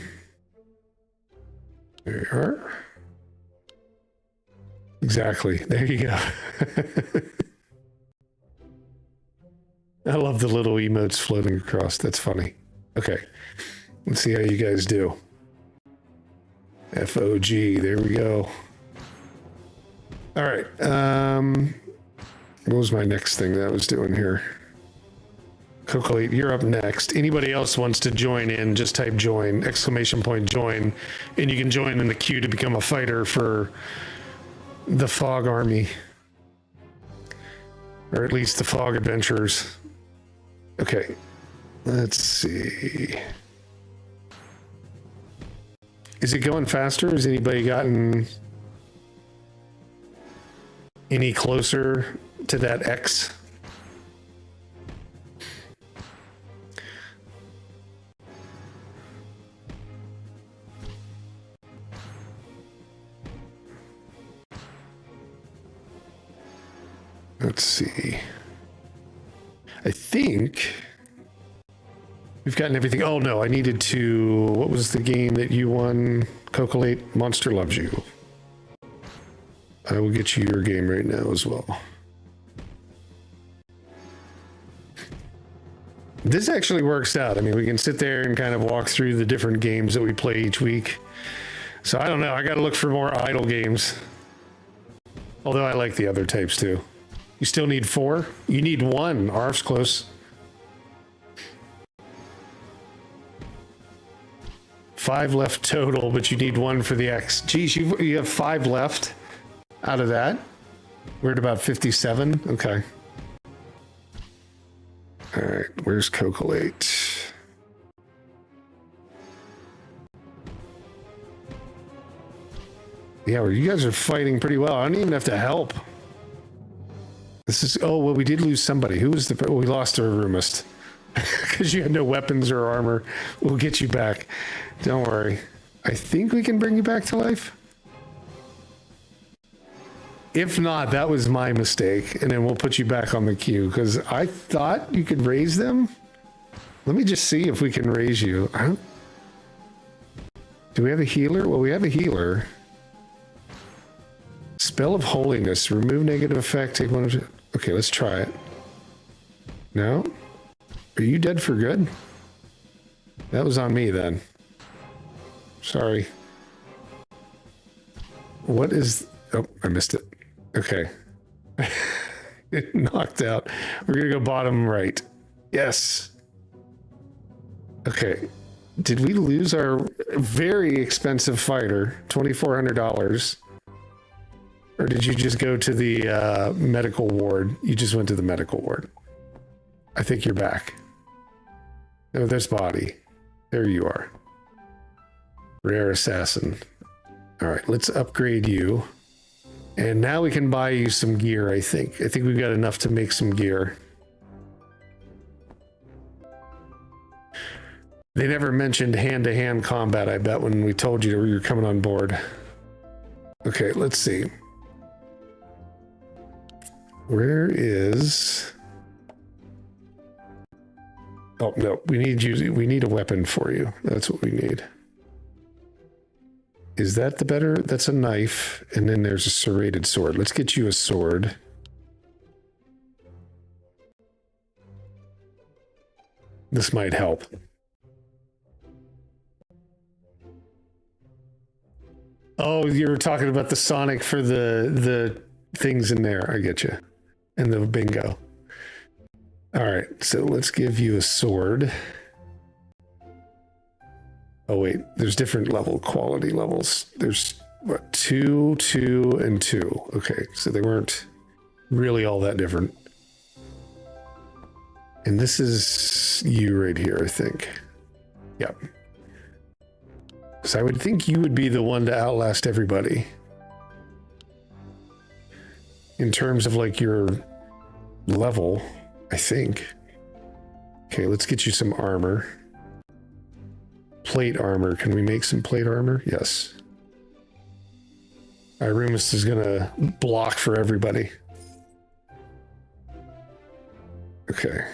There you are. Exactly. There you go. I love the little emotes floating across. That's funny. Okay. Let's see how you guys do. FoG. There we go. All right. What was my next thing that I was doing here? Coco, you're up next. Anybody else wants to join in, just type join, ! Join, and you can join in the queue to become a fighter for the FoG army. Or at least the FoG adventurers. Okay, let's see. Is it going faster? Has anybody gotten any closer to that X? Let's see. I think we've gotten everything. Oh no, I needed to. What was the game that you won? Cocolate Monster Loves You. I will get you your game right now as well. This actually works out. I mean, we can sit there and kind of walk through the different games that we play each week. So I don't know. I got to look for more idle games. Although I like the other types too. You still need 4? You need 1. Arf's close. 5 left total, but you need 1 for the X. Geez, you have 5 left out of that? We're at about 57? Okay. All right, where's Cocolate? Yeah, well, you guys are fighting pretty well. I don't even have to help. This is, oh, well, we did lose somebody. Who was the, oh, we lost our roomist. Because you had no weapons or armor. We'll get you back. Don't worry. I think we can bring you back to life. If not, that was my mistake. And then we'll put you back on the queue. Because I thought you could raise them. Let me just see if we can raise you. Do we have a healer? Well, we have a healer. Spell of Holiness. Remove negative effect. Take one of... Okay, let's try it. No? Are you dead for good? That was on me then. Sorry. What is... Oh, I missed it. Okay. It knocked out. We're going to go bottom right. Yes. Okay. Did we lose our very expensive fighter? $2,400. Or did you just go to the medical ward? You just went to the medical ward. I think you're back. Oh, there's body. There you are. Rare assassin. All right, let's upgrade you. And now we can buy you some gear, I think. I think we've got enough to make some gear. They never mentioned hand-to-hand combat, I bet, when we told you you were coming on board. Okay, let's see. Where is... Oh, no, we need a weapon for you. That's what we need. Is that the better? That's a knife, and then there's a serrated sword. Let's get you a sword. This might help. Oh, you were talking about the Sonic for the things in there. I get you. And the bingo. All right, so let's give you a sword. Oh wait, there's different quality levels. There's what, 2, 2, and 2. Okay, so they weren't really all that different. And this is you right here, I think. Yep. So I would think you would be the one to outlast everybody. In terms of like your level, I think. Okay, let's get you some armor. Plate armor. Can we make some plate armor? Yes. Irumist is gonna block for everybody. Okay.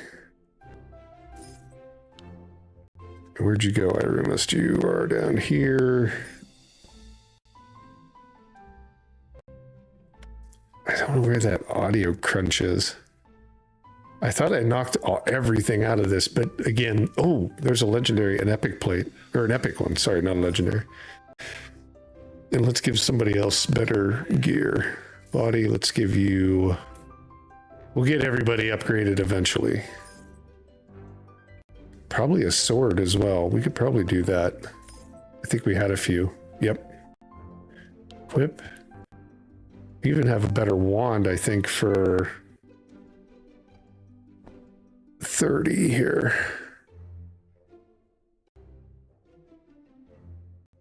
Where'd you go, Irumist? You are down here. I don't know where that audio crunch is. I thought I knocked everything out of this, but again, oh, there's a legendary, an epic plate, or an epic one, sorry, not a legendary. And let's give somebody else better gear. Body, let's give you, we'll get everybody upgraded eventually. Probably a sword as well. We could probably do that. I think we had a few. Yep. Equip. We even have a better wand, I think, for 30 here.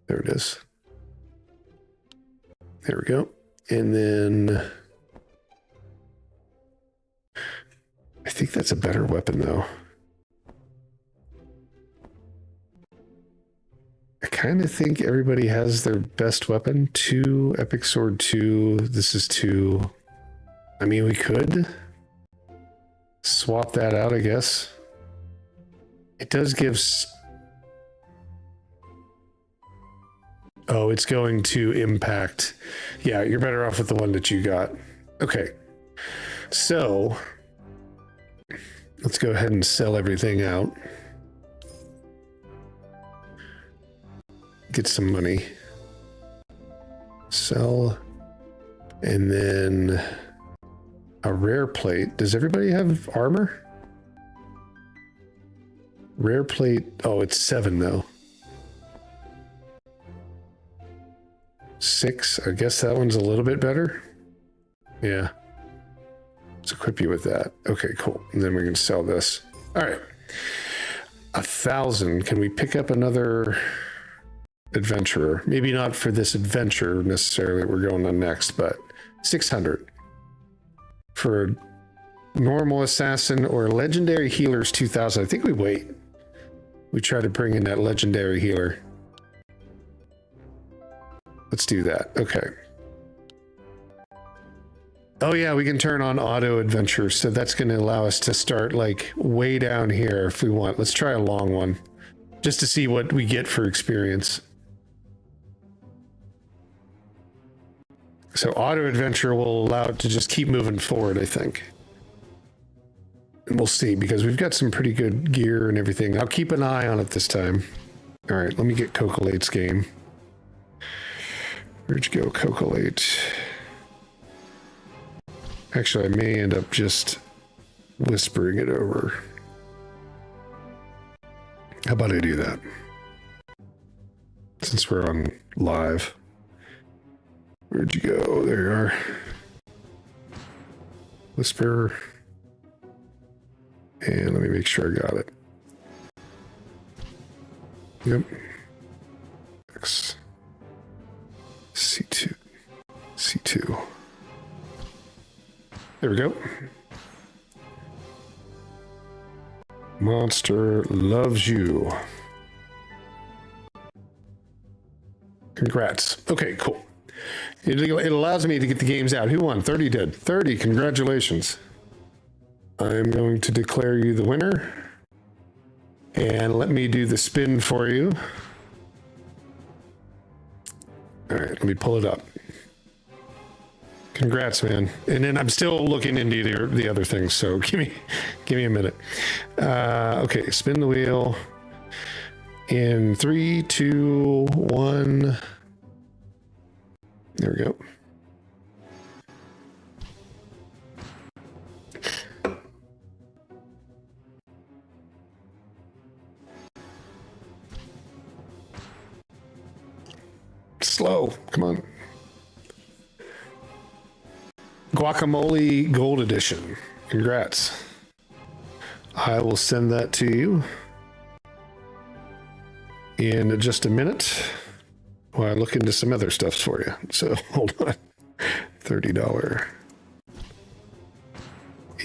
There it is. There we go. And then I think that's a better weapon though. I kind of think everybody has their best weapon. 2, epic sword 2. This is 2. I mean, we could swap that out, I guess. It does give... Oh, it's going to impact. Yeah, you're better off with the one that you got. Okay. So, let's go ahead and sell everything out. Get some money. Sell. And then a rare plate. Does everybody have armor? Rare plate. Oh, it's 7 though. 6. I guess that one's a little bit better. Yeah. Let's equip you with that. Okay, cool. And then we can sell this. All right. 1,000. Can we pick up another adventurer? Maybe not for this adventure necessarily we're going on next, but 600 for a normal assassin or legendary healers 2,000. I think we wait. We try to bring in that legendary healer. Let's do that. Okay. Oh yeah, we can turn on auto adventure, so that's going to allow us to start like way down here if we want. Let's try a long one just to see what we get for experience. So auto adventure will allow it to just keep moving forward, I think. And we'll see, because we've got some pretty good gear and everything. I'll keep an eye on it this time. All right, let me get Cocolate's game. Where'd you go, Cocolate? Actually, I may end up just whispering it over. How about I do that? Since we're on live. Where'd you go? There you are. Whisper. And let me make sure I got it. Yep. X. C2. C2. There we go. Monster loves you. Congrats. Okay, cool. It allows me to get the games out. Who won? 30 did. 30, congratulations. I'm going to declare you the winner. And let me do the spin for you. All right, let me pull it up. Congrats, man. And then I'm still looking into the other things, so give me a minute. Okay, spin the wheel. In 3, 2, 1. There we go. Slow, come on. Guacamole Gold Edition. Congrats. I will send that to you in just a minute while I look into some other stuff for you. So hold on. $30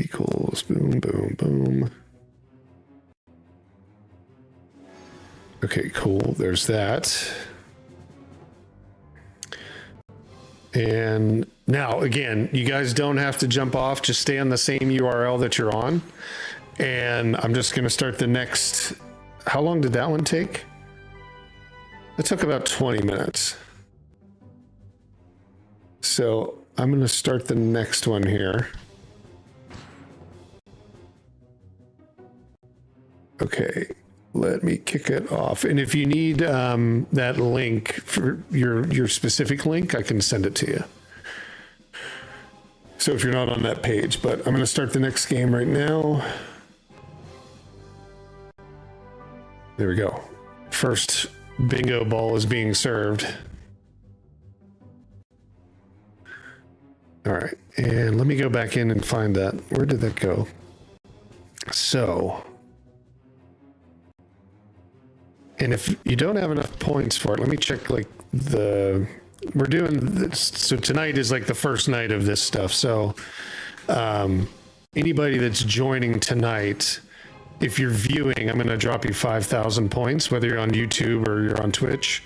equals boom, boom, boom. Okay, cool. There's that. And now, again, you guys don't have to jump off. Just stay on the same URL that you're on. And I'm just going to start the next... How long did that one take? It took about 20 minutes. So I'm going to start the next one here. Okay, let me kick it off. And if you need that link for your specific link, I can send it to you. So if you're not on that page, but I'm going to start the next game right now. There we go. First bingo ball is being served. All right, and let me go back in and find that. Where did that go? So, and if you don't have enough points for it, let me check like we're doing this. So tonight is like the first night of this stuff. So anybody that's joining tonight, if you're viewing, I'm going to drop you 5,000 points, whether you're on YouTube or you're on Twitch.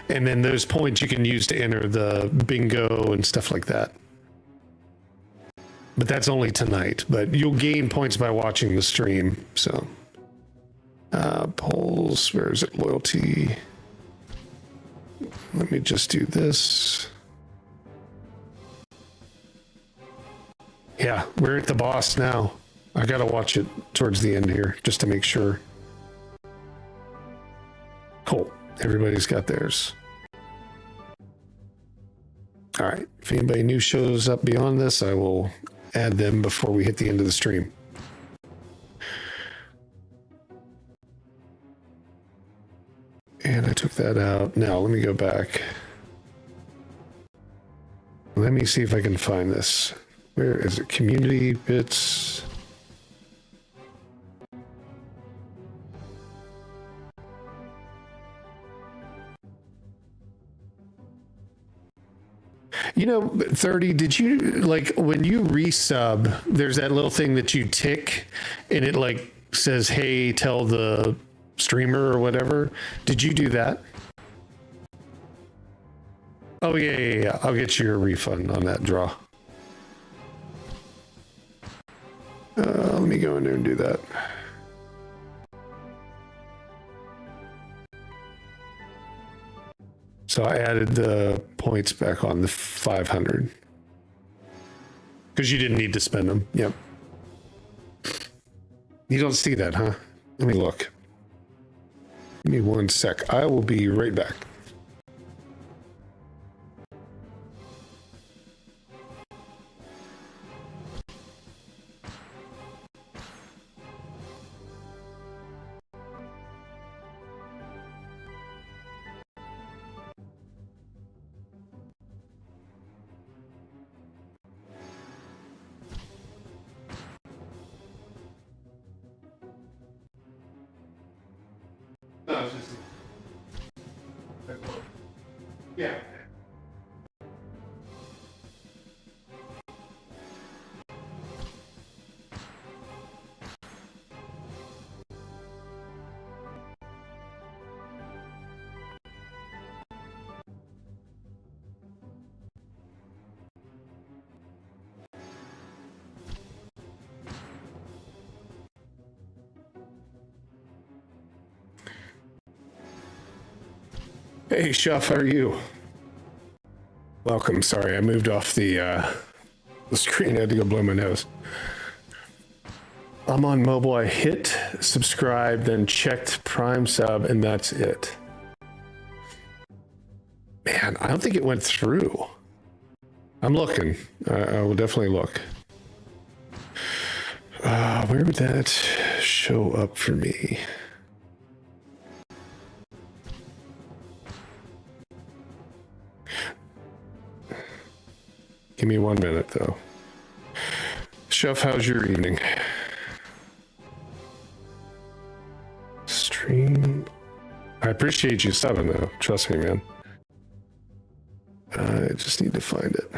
And then those points you can use to enter the bingo and stuff like that. but that's only tonight. But you'll gain points by watching the stream. So, polls, where is it? Loyalty. Let me just do this. Yeah, we're at the boss now. I gotta watch it towards the end here just to make sure. Cool. Everybody's got theirs. All right. If anybody new shows up beyond this, I will add them before we hit the end of the stream. And I took that out. Now, let me go back. Let me see if I can find this. Where is it? Community bits. You know, 30, did you, like, when you resub, there's that little thing that you tick and it, like, says, hey, tell the streamer or whatever. Did you do that? Oh, yeah. I'll get you a refund on that draw. Let me go in there and do that. So I added the points back on the 500. Because you didn't need to spend them. Yep. You don't see that, huh? Let me look. Give me 1 sec. I will be right back. No, it's just... Yeah. Hey, Chef, how are you? Welcome. Sorry, I moved off the screen. I had to go blow my nose. I'm on mobile. I hit subscribe, then checked Prime sub, and that's it. Man, I don't think it went through. I'm looking. I will definitely look. Where would that show up for me? Give me 1 minute, though. Chef, how's your evening? Stream. I appreciate you subbing, though. Trust me, man. I just need to find it.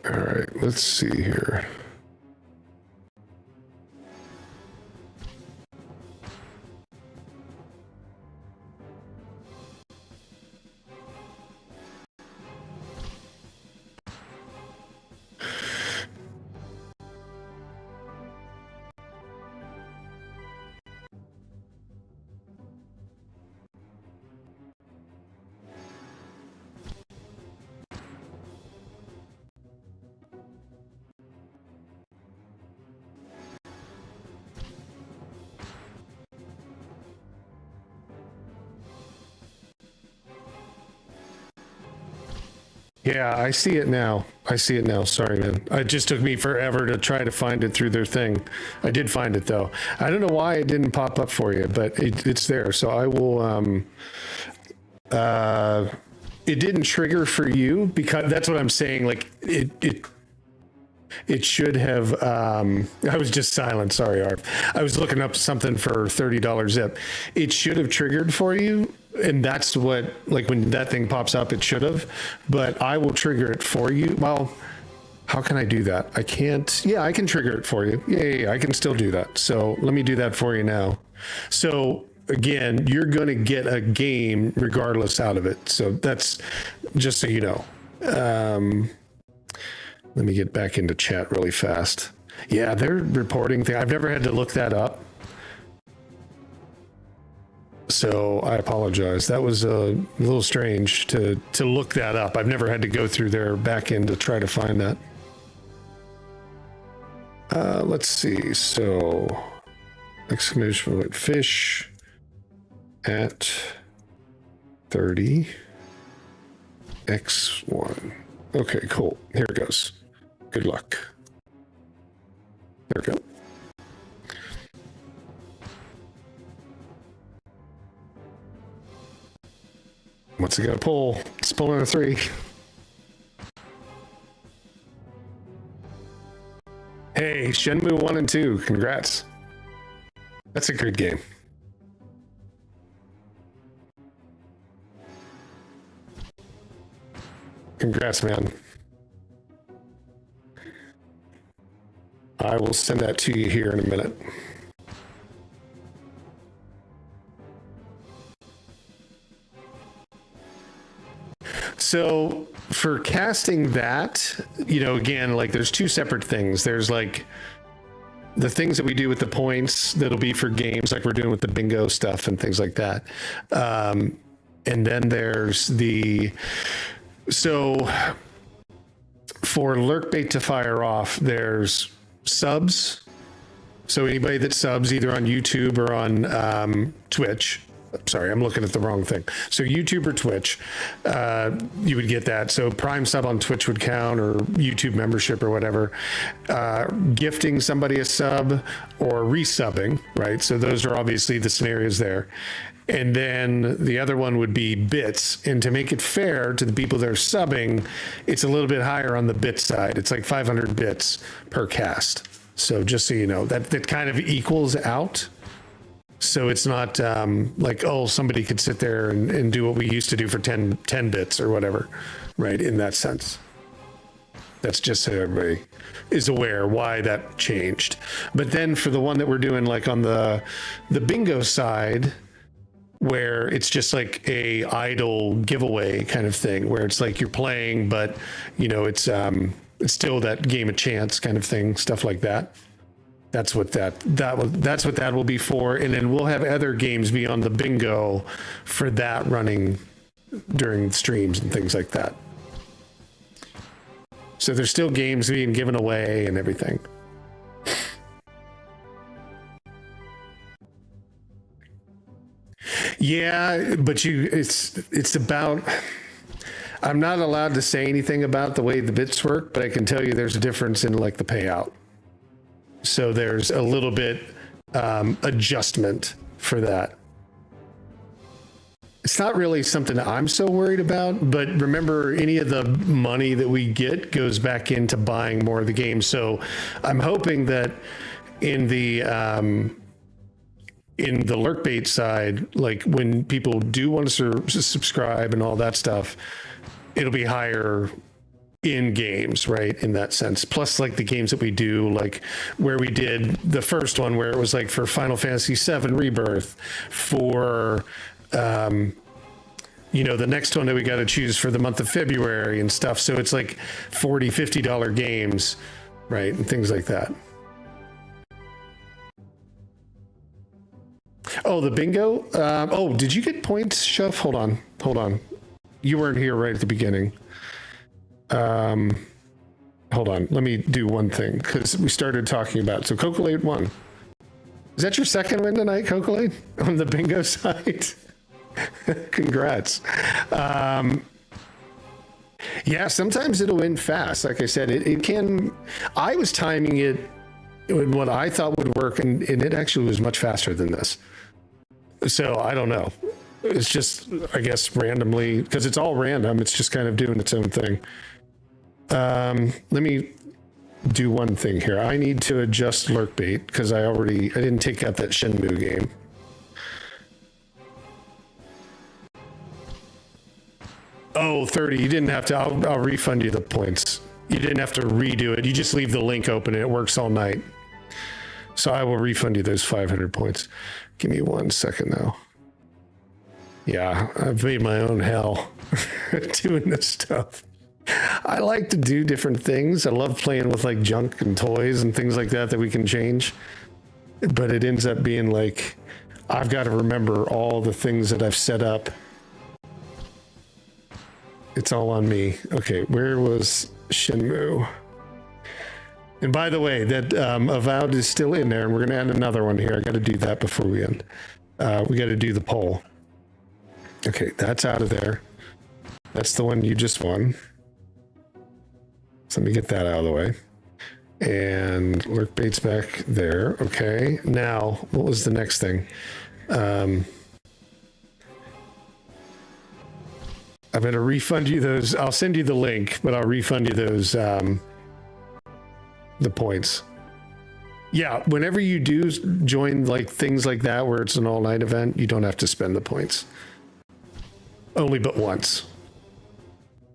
All right, let's see here. Yeah, I see it now. I see it now. Sorry, man. It just took me forever to try to find it through their thing. I did find it though. I don't know why it didn't pop up for you, but it's there. So I will. It didn't trigger for you because that's what I'm saying. Like it should have. I was just silent. Sorry, Arv. I was looking up something for $30 zip. It should have triggered for you. And that's what, like when that thing pops up, it should have, but I will trigger it for you. Well, how can I do that? I can't. Yeah, I can trigger it for you. Yeah, I can still do that. So let me do that for you now. So again, you're going to get a game regardless out of it. So that's just so you know. Let me get back into chat really fast. Yeah, they're reporting things. I've never had to look that up. So I apologize. That was a little strange to look that up. I've never had to go through their back end to try to find that. Let's see. So exclamation point fish at 30 x1. Okay, cool. Here it goes. Good luck. There we go. What's it gonna pull? It's pulling a 3. Hey, Shenmue 1 and 2, congrats. That's a good game. Congrats, man. I will send that to you here in a minute. So for casting that, you know, again, like there's two separate things. There's like the things that we do with the points that'll be for games like we're doing with the bingo stuff and things like that. And then there's so for Lurkbait to fire off, there's subs. So anybody that subs either on YouTube or on Twitch, sorry, I'm looking at the wrong thing. So YouTube or Twitch, you would get that. So Prime sub on Twitch would count, or YouTube membership or whatever. Gifting somebody a sub or resubbing, right? So those are obviously the scenarios there. And then the other one would be bits. And to make it fair to the people that are subbing, it's a little bit higher on the bit side. It's like 500 bits per cast. So just so you know, that kind of equals out. So it's not like, oh, somebody could sit there and do what we used to do for 10 bits or whatever, right? In that sense. That's just so everybody is aware why that changed. But then for the one that we're doing like on the bingo side, where it's just like a idle giveaway kind of thing, where it's like you're playing, but you know, it's still that game of chance kind of thing, stuff like that. That's what that's what that will be for. And then we'll have other games beyond the bingo for that running during streams and things like that. So there's still games being given away and everything. Yeah, but it's about, I'm not allowed to say anything about the way the bits work, but I can tell you there's a difference in like the payout. So there's a little bit adjustment for that. It's not really something that I'm so worried about, but remember, any of the money that we get goes back into buying more of the game. So I'm hoping that in the Lurkbait side, like when people do want to subscribe and all that stuff, it'll be higher in games, right? In that sense. Plus like the games that we do, like where we did the first one where it was like for Final Fantasy VII Rebirth, for you know, the next one that we got to choose for the month of February and stuff. So it's like $40-$50 games, right? And things like that. Oh, the bingo. Oh, did you get points, Chef? Hold on. You weren't here right at the beginning. Hold on. Let me do one thing because we started talking about. So Cocolade won. Is that your second win tonight, Cocolade, on the bingo side? Congrats. Yeah, sometimes it'll end fast. Like I said, it can. I was timing it in what I thought would work, and it actually was much faster than this. So I don't know. It's just, I guess, randomly, because it's all random. It's just kind of doing its own thing. Let me do one thing here. I need to adjust Lurkbait because I didn't take out that Shenmue game. Oh, 30. You didn't have to. I'll refund you the points. You didn't have to redo it. You just leave the link open and it works all night. So I will refund you those 500 points. Give me 1 second though. Yeah, I've made my own hell doing this stuff. I like to do different things. I love playing with like junk and toys and things like that we can change. But it ends up being like, I've got to remember all the things that I've set up. It's all on me. Okay, where was Shenmue? And by the way, that Avowed is still in there, and we're going to add another one here. I got to do that before we end. We got to do the poll. Okay, that's out of there. That's the one you just won. So let me get that out of the way. And Lurkbait's back there. Okay, now, what was the next thing? I'm going to refund you those. I'll send you the link, but I'll refund you those, the points. Yeah, whenever you do join like things like that, where it's an all-night event, you don't have to spend the points. Only but once.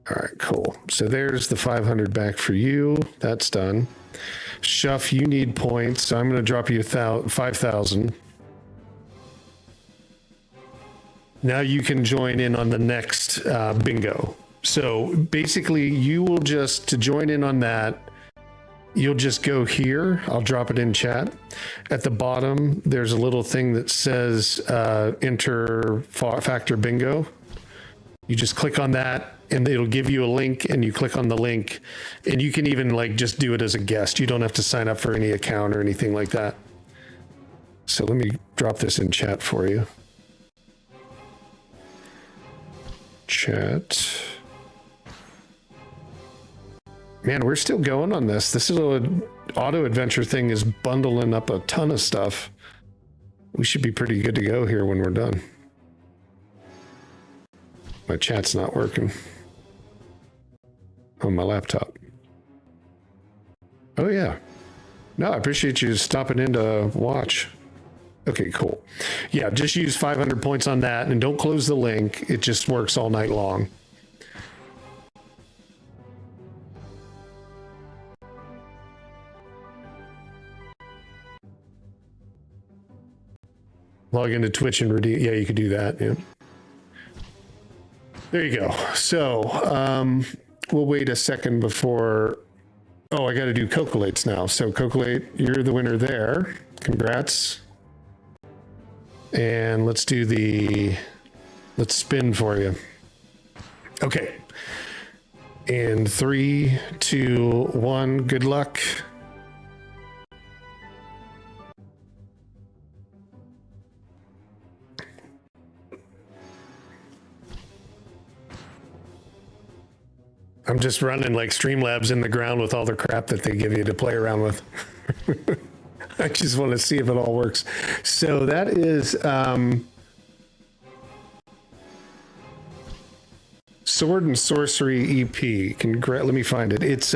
All right, cool. So there's the 500 back for you. That's done. Shuff, you need points. So I'm going to drop you 5,000. Now you can join in on the next bingo. So basically you will just, to join in on that, you'll just go here. I'll drop it in chat. At the bottom, there's a little thing that says enter factor bingo. You just click on that and it'll give you a link, and you click on the link, and you can even like just do it as a guest. You don't have to sign up for any account or anything like that. So let me drop this in chat for you. Chat. Man, we're still going on this. This little auto adventure thing is bundling up a ton of stuff. We should be pretty good to go here when we're done. My chat's not working on my laptop. Oh yeah. No, I appreciate you stopping in to watch. Okay, cool. Yeah, just use 500 points on that and don't close the link. It just works all night long. Log into Twitch and redeem. Yeah, you could do that. Yeah. There you go. So we'll wait a second before. Oh, I got to do Cocolates now. So Cocolate, you're the winner there. Congrats. And let's spin for you. Okay. And 3, 2, 1. Good luck. I'm just running like Streamlabs in the ground with all the crap that they give you to play around with. I just want to see if it all works. So that is Sword and Sorcery EP. Let me find it. It's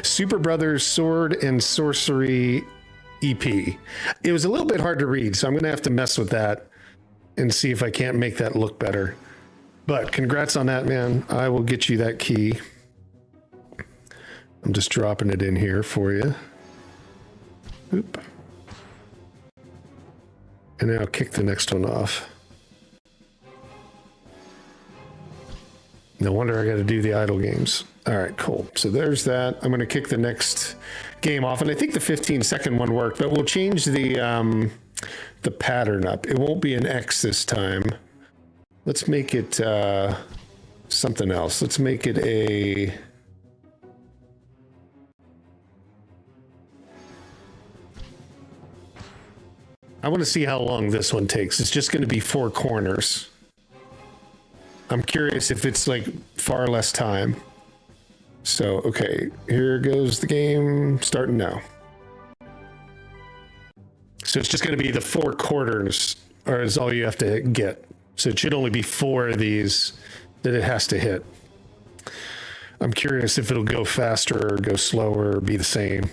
Super Brothers Sword and Sorcery EP. It was a little bit hard to read, so I'm going to have to mess with that and see if I can't make that look better. But congrats on that, man. I will get you that key. I'm just dropping it in here for you. Oop. And then I'll kick the next one off. No wonder I got to do the idle games. All right, cool. So there's that. I'm going to kick the next game off, and I think the 15-second one worked, but we'll change the pattern up. It won't be an X this time. Let's make it something else. Let's make it a... I want to see how long this one takes. It's just going to be 4 corners. I'm curious if it's like far less time. So, okay, here goes the game starting now. So it's just going to be the 4 quarters, or is all you have to get. So it should only be 4 of these that it has to hit. I'm curious if it'll go faster or go slower or be the same.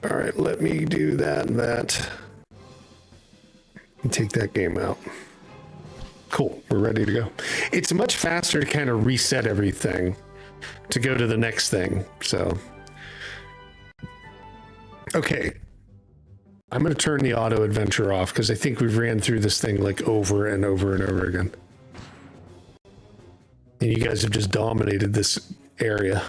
All right, let me do that and that. And take that game out. Cool, we're ready to go. It's much faster to kind of reset everything to go to the next thing, so. Okay, I'm gonna turn the auto adventure off because I think we've ran through this thing like over and over and over again. And you guys have just dominated this area.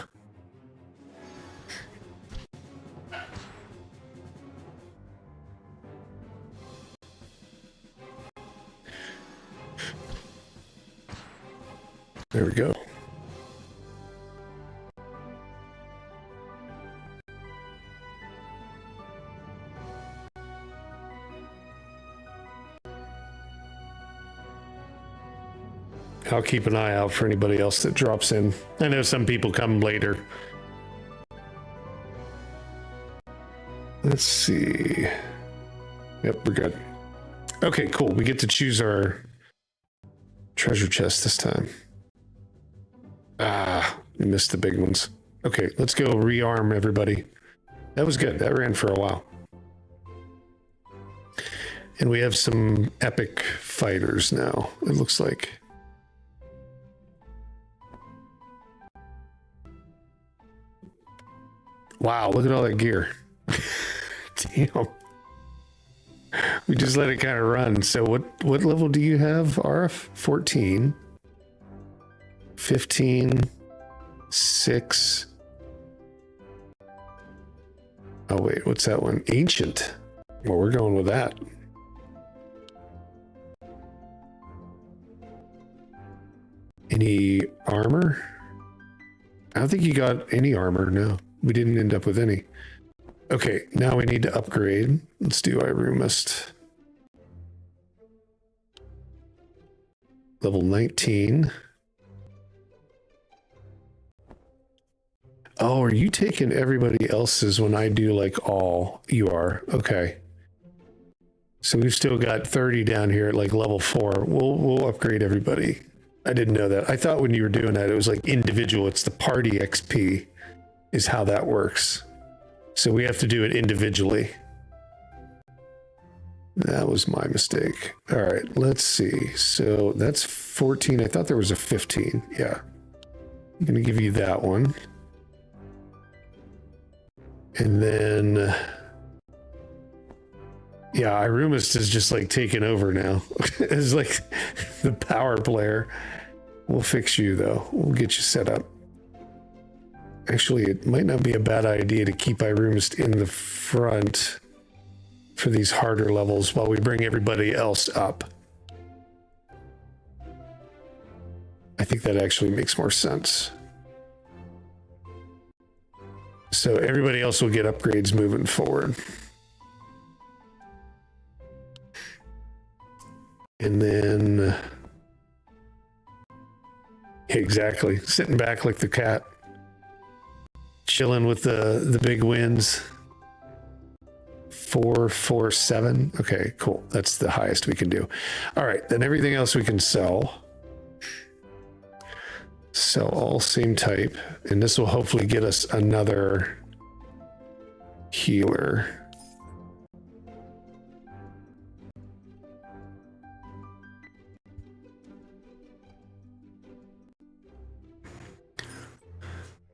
There we go. I'll keep an eye out for anybody else that drops in. I know some people come later. Let's see. Yep, we're good. Okay, cool. We get to choose our treasure chest this time. Ah, we missed the big ones. Okay, let's go rearm everybody. That was good. That ran for a while. And we have some epic fighters now, it looks like. Wow, look at all that gear. Damn. We just let it kind of run. So what level do you have, RF? 14. 15. 6. Oh, wait, what's that one? Ancient. Well, we're going with that. Any armor? I don't think you got any armor, no. We didn't end up with any. Okay, now we need to upgrade. Let's do Irumist. Level 19. Oh, are you taking everybody else's when I do like all? You are. Okay. So we've still got 30 down here at like level 4. We'll upgrade everybody. I didn't know that. I thought when you were doing that, it was like individual. It's the party XP is how that works. So we have to do it individually. That was my mistake. All right, let's see. So that's 14. I thought there was a 15. Yeah. I'm going to give you that one. And then, yeah, Irumist is just like taking over now. It's like the power player. We'll fix you though. We'll get you set up. Actually, it might not be a bad idea to keep Irumist in the front for these harder levels while we bring everybody else up. I think that actually makes more sense. So everybody else will get upgrades moving forward. And then, exactly, sitting back like the cat. Chilling with the big wins. 447. Okay, cool. That's the highest we can do. All right, then everything else we can sell. Sell all same type. And this will hopefully get us another healer.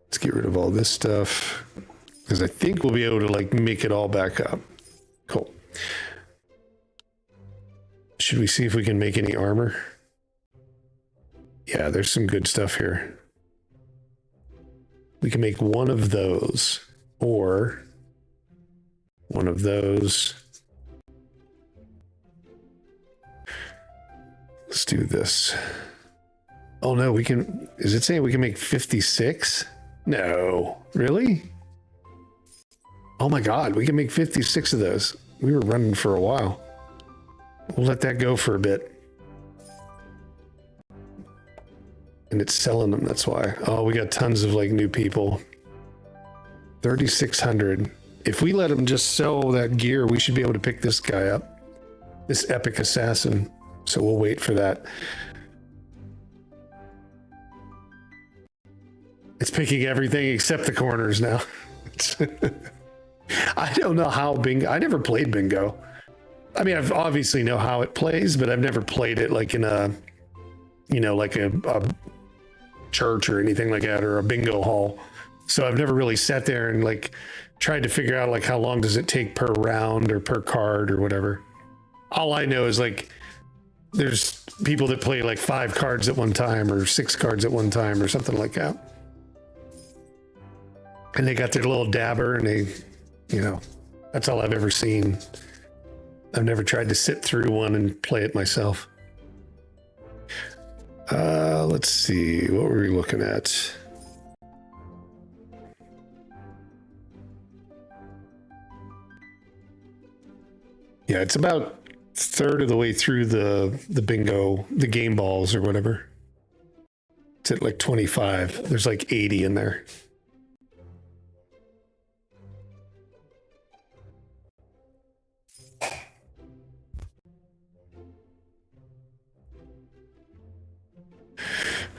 Let's get rid of all this stuff because I think we'll be able to like make it all back up. Cool. Should we see if we can make any armor? Yeah, there's some good stuff here. We can make one of those or one of those. Let's do this. Oh no, we can, is it saying we can make 56? No, really? Oh my God, we can make 56 of those. We were running for a while. We'll let that go for a bit. And it's selling them, that's why. Oh, we got tons of like new people. 3,600. If we let them just sell that gear, we should be able to pick this guy up. This epic assassin. So we'll wait for that. It's picking everything except the corners now. I don't know how bingo. I never played bingo. I mean, I've obviously know how it plays, but I've never played it like in a, you know, like a church or anything like that, or a bingo hall. So I've never really sat there and like tried to figure out like how long does it take per round or per card or whatever. All I know is like there's people that play like 5 cards at one time or 6 cards at one time or something like that. And they got their little dabber and they, you know, that's all I've ever seen. I've never tried to sit through one and play it myself. Let's see, what were we looking at? Yeah, it's about a third of the way through the bingo, the game balls or whatever. It's at like 25. There's like 80 in there.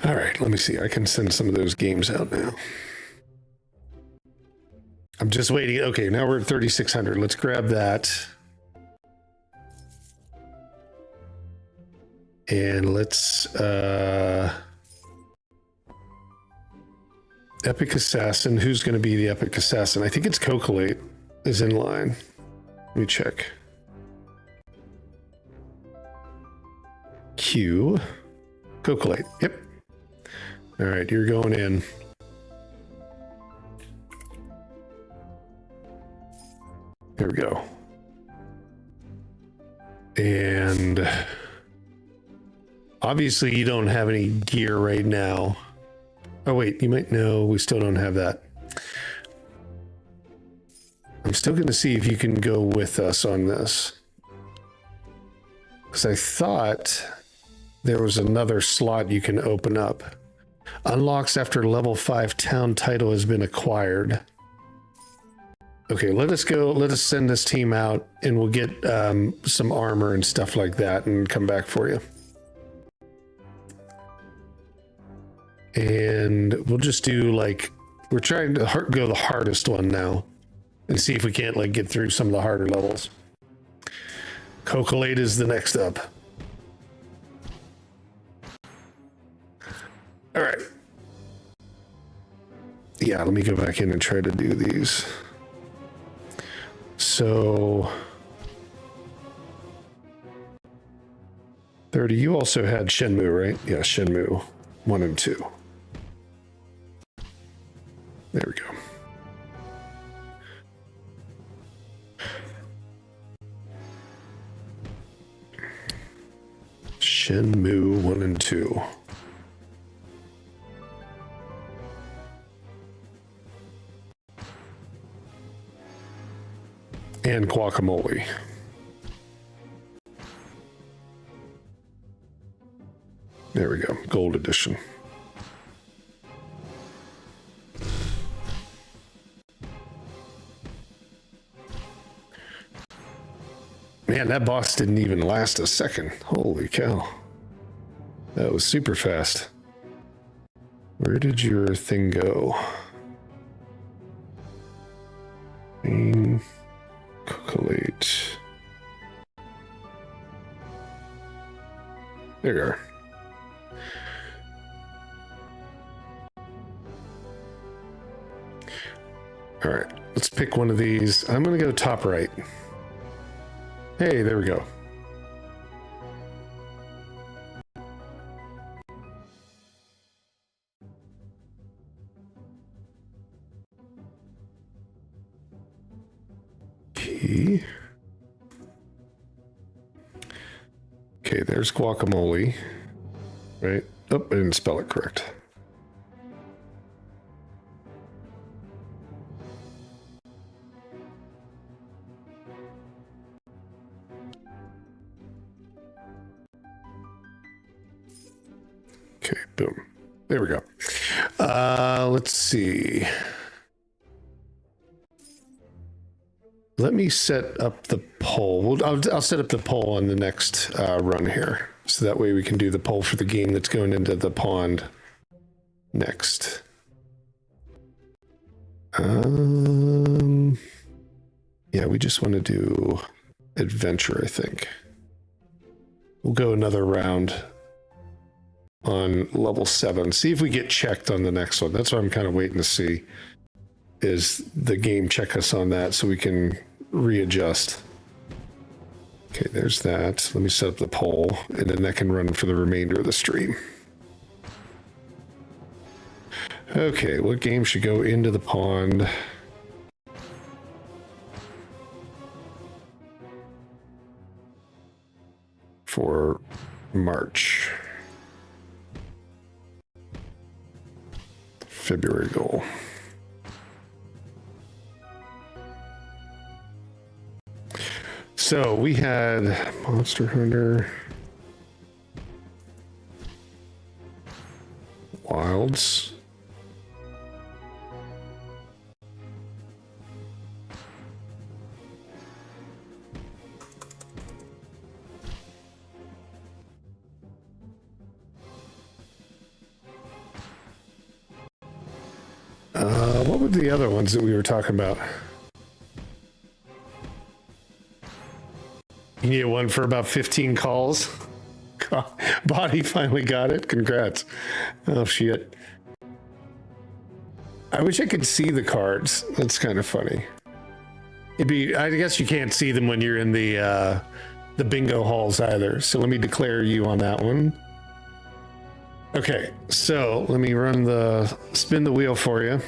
All right, let me see. I can send some of those games out now. I'm just waiting. Okay, now we're at 3,600. Let's grab that. And let's Epic Assassin. Who's going to be the Epic Assassin? I think it's Cocolate is in line. Let me check. Q. Cocolate. Yep. All right, you're going in. There we go. And obviously you don't have any gear right now. Oh wait, you might know we still don't have that. I'm still going to see if you can go with us on this. Because I thought there was another slot you can open up. Unlocks after level 5 town title has been acquired. Okay, let us go. Let us send this team out and we'll get some armor and stuff like that and come back for you. And we'll just do like, we're trying to go the hardest one now and see if we can't like get through some of the harder levels. Cocolate is the next up. All right. Yeah, let me go back in and try to do these. So 30, you also had Shenmue, right? Yeah, Shenmue 1 and 2. There we go. Shenmue 1 and 2. And guacamole. There we go, gold edition. Man, that boss didn't even last a second. Holy cow. That was super fast. Where did your thing go? Cocolate. There you are. All right, let's pick one of these. I'm gonna go top right. Hey, there we go. Key. Okay, there's guacamole. Right? Oh, I didn't spell it correct. Okay, boom. There we go. Let's see. Let me set up the poll. I'll set up the poll on the next run here. So that way we can do the poll for the game that's going into the pond next. Yeah, we just want to do adventure, I think. We'll go another round on level 7. See if we get checked on the next one. That's what I'm kind of waiting to see. Is the game check us on that so we can readjust. Okay, there's that. Let me set up the poll, and then that can run for the remainder of the stream. Okay, what game should go into the pond? For March. February goal. So we had Monster Hunter, Wilds, what were the other ones that we were talking about? You need one for about 15 calls. Body finally got it. Congrats. Oh, shit. I wish I could see the cards. That's kind of funny. It'd be, I guess you can't see them when you're in the bingo halls either. So let me declare you on that one. Okay, so let me spin the wheel for you.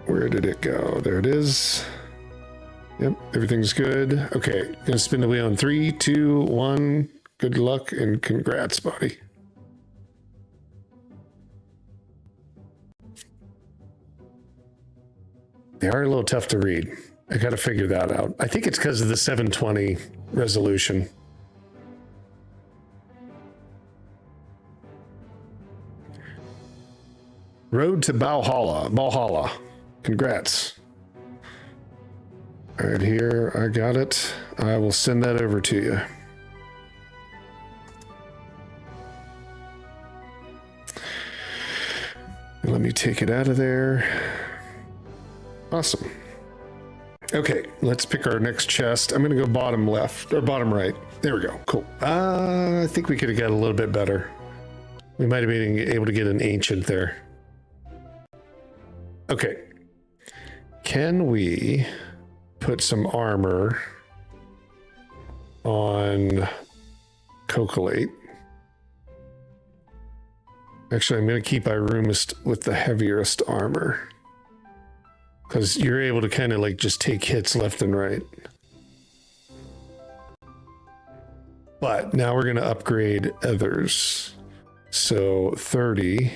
Where did it go? There it is. Yep, everything's good. Okay, gonna spin the wheel in 3, 2, 1. Good luck and congrats, buddy. They are a little tough to read. I gotta figure that out. I think it's because of the 720 resolution. Road to Valhalla. Congrats. All right, here, I got it. I will send that over to you. Let me take it out of there. Awesome. Okay, let's pick our next chest. I'm gonna go bottom left, or bottom right. There we go, cool. I think we could have got a little bit better. We might have been able to get an ancient there. Okay. Can we put some armor on Cocolate? Actually, I'm going to keep Irumist with the heaviest armor, because you're able to kind of like just take hits left and right. But now we're going to upgrade others. So 30.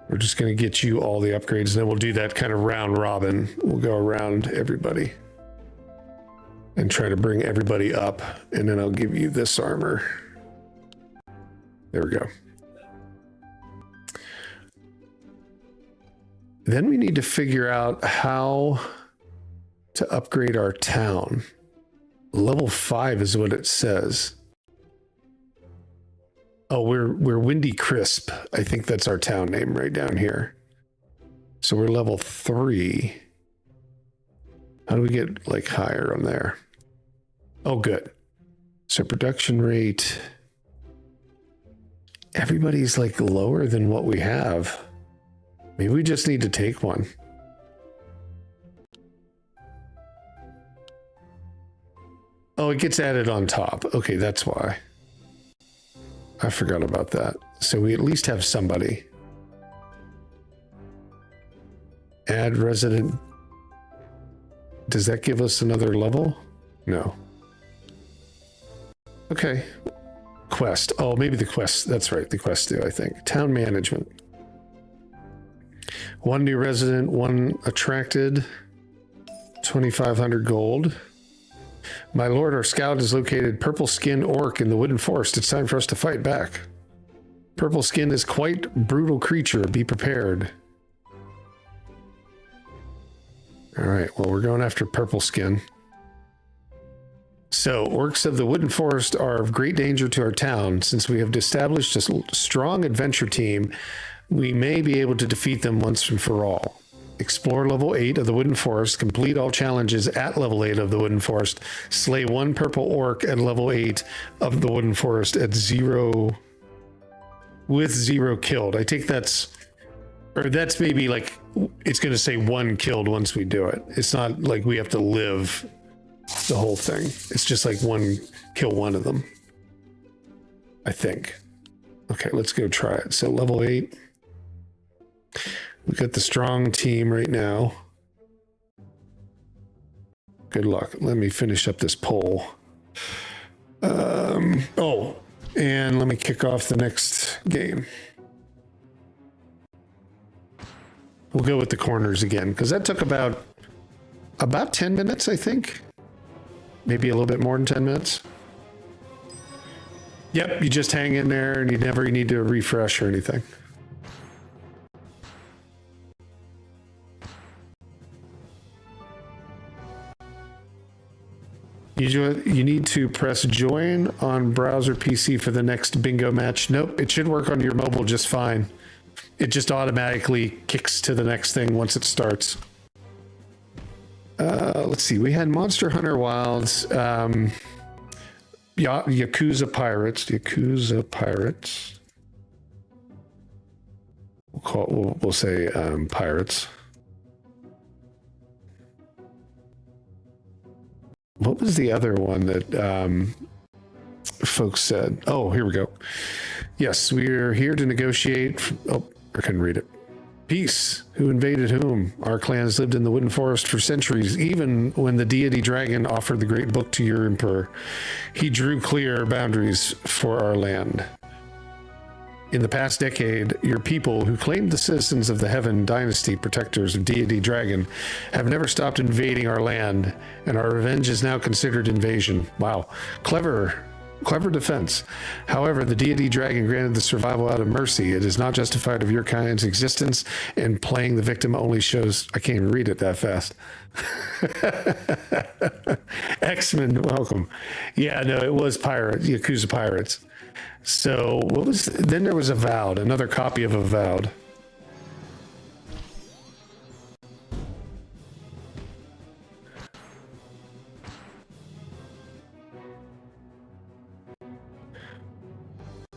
We're just going to get you all the upgrades, and then we'll do that kind of round robin. We'll go around everybody and try to bring everybody up, and then I'll give you this armor. There we go. Then we need to figure out how to upgrade our town. Level 5 is what it says. Oh, we're Windy Crisp. I think that's our town name right down here. So we're level 3. How do we get like higher on there? Oh, good. So production rate. Everybody's like lower than what we have. Maybe we just need to take one. Oh, it gets added on top. Okay, that's why. I forgot about that. So we at least have somebody. Add resident. Does that give us another level? No. Okay. Quest. Oh, maybe the quest. That's right. The quests do, I think. Town management. 1 new resident, 1 attracted. 2,500 gold. My lord, our scout has located purple skinned orc in the wooden forest. It's time for us to fight back. Purple skin is quite brutal creature. Be prepared. All right, well, we're going after purple skin. So, orcs of the Wooden Forest are of great danger to our town. Since we have established a strong adventure team, we may be able to defeat them once and for all. Explore level 8 of the Wooden Forest. Complete all challenges at level 8 of the Wooden Forest. Slay one purple orc at level 8 of the Wooden Forest at 0... with 0 killed. I think that's... or that's maybe like... it's going to say 1 killed once we do it. It's not like we have to live the whole thing. It's just like kill one of them. I think. Okay, let's go try it. So level 8. We got the strong team right now. Good luck. Let me finish up this poll. Oh, and let me kick off the next game. We'll go with the corners again, because that took about 10 minutes, I think. Maybe a little bit more than 10 minutes. Yep, you just hang in there and you never need to refresh or anything. You need to press join on browser PC for the next bingo match. Nope, it should work on your mobile just fine. It just automatically kicks to the next thing once it starts. Let's see. We had Monster Hunter Wilds, Yakuza Pirates. We'll say pirates. What was the other one that folks said? Oh, here we go. Yes, we're here to negotiate. Oh, I couldn't read it. Peace. Who invaded whom? Our clans lived in the Wooden Forest for centuries, even when the deity dragon offered the great book to your emperor. He drew clear boundaries for our land. In the past decade, your people, who claimed the citizens of the Heaven Dynasty, protectors of deity dragon, have never stopped invading our land, and our revenge is now considered invasion. Wow. Clever defense. However, the deity dragon granted the survival out of mercy. It is not justified of your kind's existence, and playing the victim only shows... I can't even read it that fast. X-Men, welcome. Yeah, no, it was Yakuza Pirates. So, then there was Avowed, another copy of Avowed.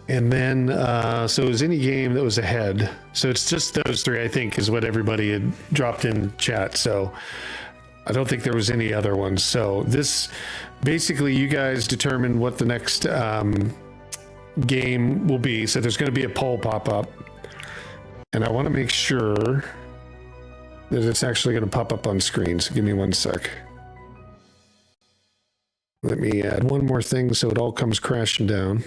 And then, so it was any game that was ahead. So it's just those three, I think, is what everybody had dropped in chat. So I don't think there was any other ones. So this, basically, you guys determine what the next game will be. So there's going to be a poll pop up. And I want to make sure that it's actually going to pop up on screen. So give me 1 sec. Let me add one more thing so it all comes crashing down.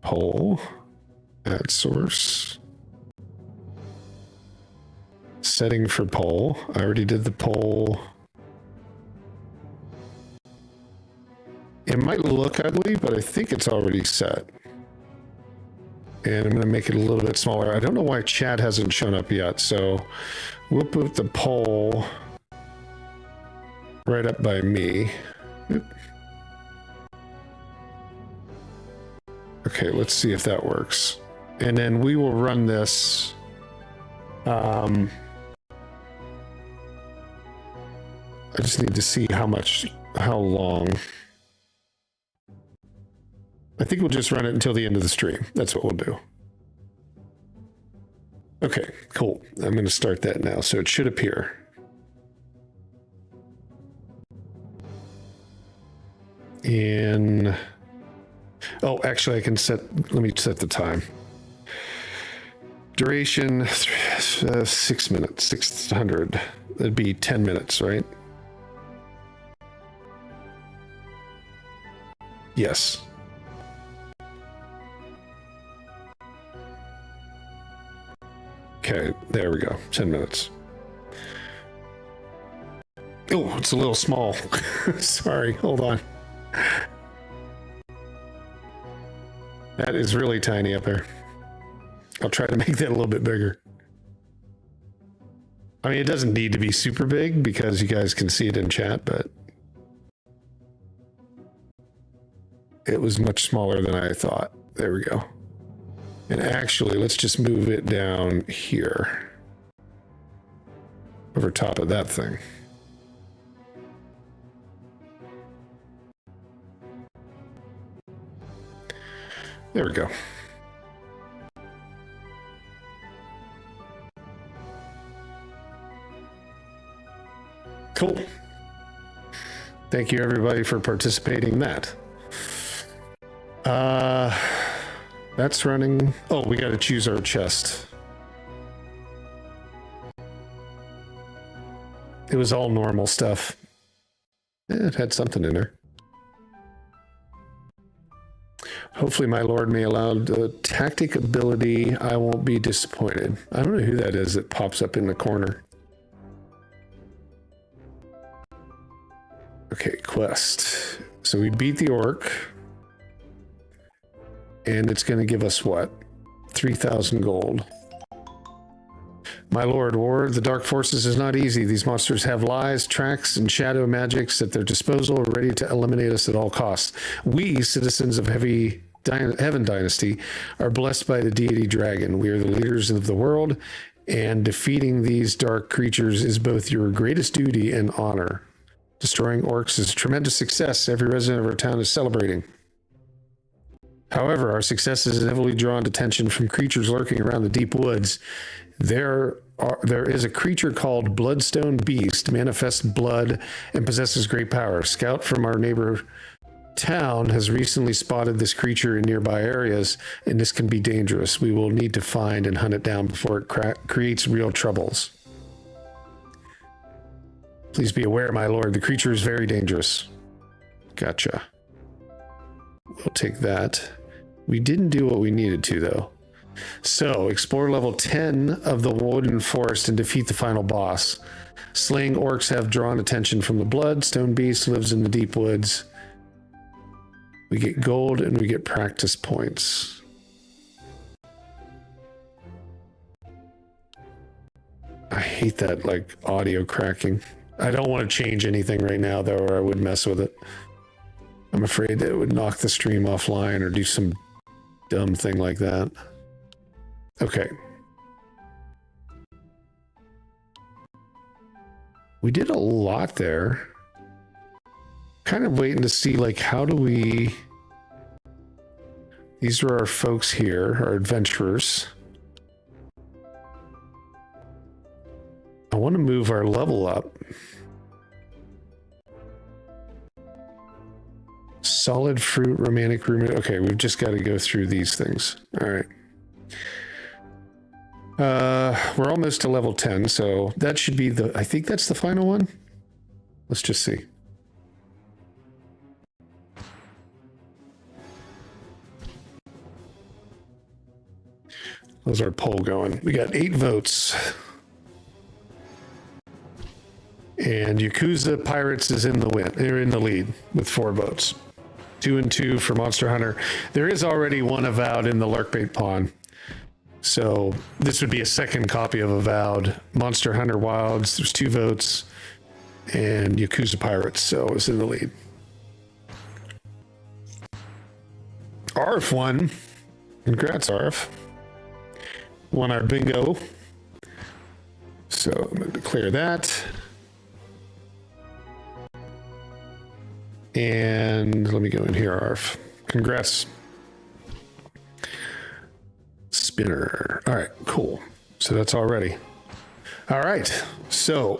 Poll, add source, setting for poll. I already did the poll. It might look ugly, but I think it's already set. And I'm going to make it a little bit smaller. I don't know why chat hasn't shown up yet, so we'll put the poll right up by me. Oop. Okay, let's see if that works. And then we will run this. I just need to see how long. I think we'll just run it until the end of the stream. That's what we'll do. Okay, cool. I'm going to start that now. So it should appear. Oh, actually, I can let me set the time. Duration, 6 minutes, 600. That'd be 10 minutes, right? Yes. Okay, there we go, 10 minutes. Oh, it's a little small. Sorry, hold on. That is really tiny up there. I'll try to make that a little bit bigger. I mean, it doesn't need to be super big because you guys can see it in chat, but it was much smaller than I thought. There we go. And actually, let's just move it down here over top of that thing. There we go. Cool. Thank you everybody for participating in that. That's running. Oh, we got to choose our chest. It was all normal stuff. It had something in there. Hopefully my lord may allow the tactic ability. I won't be disappointed. I don't know who that is that pops up in the corner. Okay, quest. So we beat the orc. And it's going to give us what? 3,000 gold. My lord, war of the dark forces is not easy. These monsters have lies, tracks, and shadow magics at their disposal, ready to eliminate us at all costs. We, citizens of Heaven Dynasty, are blessed by the deity dragon. We are the leaders of the world, and defeating these dark creatures is both your greatest duty and honor. Destroying orcs is a tremendous success. Every resident of our town is celebrating. However, our success has inevitably drawn attention from creatures lurking around the deep woods. There is a creature called Bloodstone Beast, manifests blood and possesses great power. A scout from our neighbor town has recently spotted this creature in nearby areas, and this can be dangerous. We will need to find and hunt it down before it creates real troubles. Please be aware, my lord, the creature is very dangerous. Gotcha. We'll take that. We didn't do what we needed to, though. So, explore level 10 of the Woodland Forest and defeat the final boss. Slaying orcs have drawn attention from the blood. Stone Beast lives in the deep woods. We get gold and we get practice points. I hate that, like, audio cracking. I don't want to change anything right now, though, or I would mess with it. I'm afraid that it would knock the stream offline or do some dumb thing like that. Okay. We did a lot there. Kind of waiting to see, like, how do we... These are our folks here, our adventurers. I want to move our level up. Solid fruit, romantic ruminant. Okay, we've just got to go through these things. All right. We're almost to level 10, so that should be the... I think that's the final one. Let's just see. How's our poll going? We got 8 votes. And Yakuza Pirates is in the win. They're in the lead with 4 votes. 2 and 2 for Monster Hunter. There is already one Avowed in the Lurkbait pawn. So this would be a second copy of Avowed. Monster Hunter Wilds, there's 2 votes. And Yakuza Pirates, so it's in the lead. Arf won. Congrats, Arf. Won our bingo. So I'm going to declare that. And let me go in here, Arf. Congrats. Spinner. All right, cool. So that's all ready. All right, so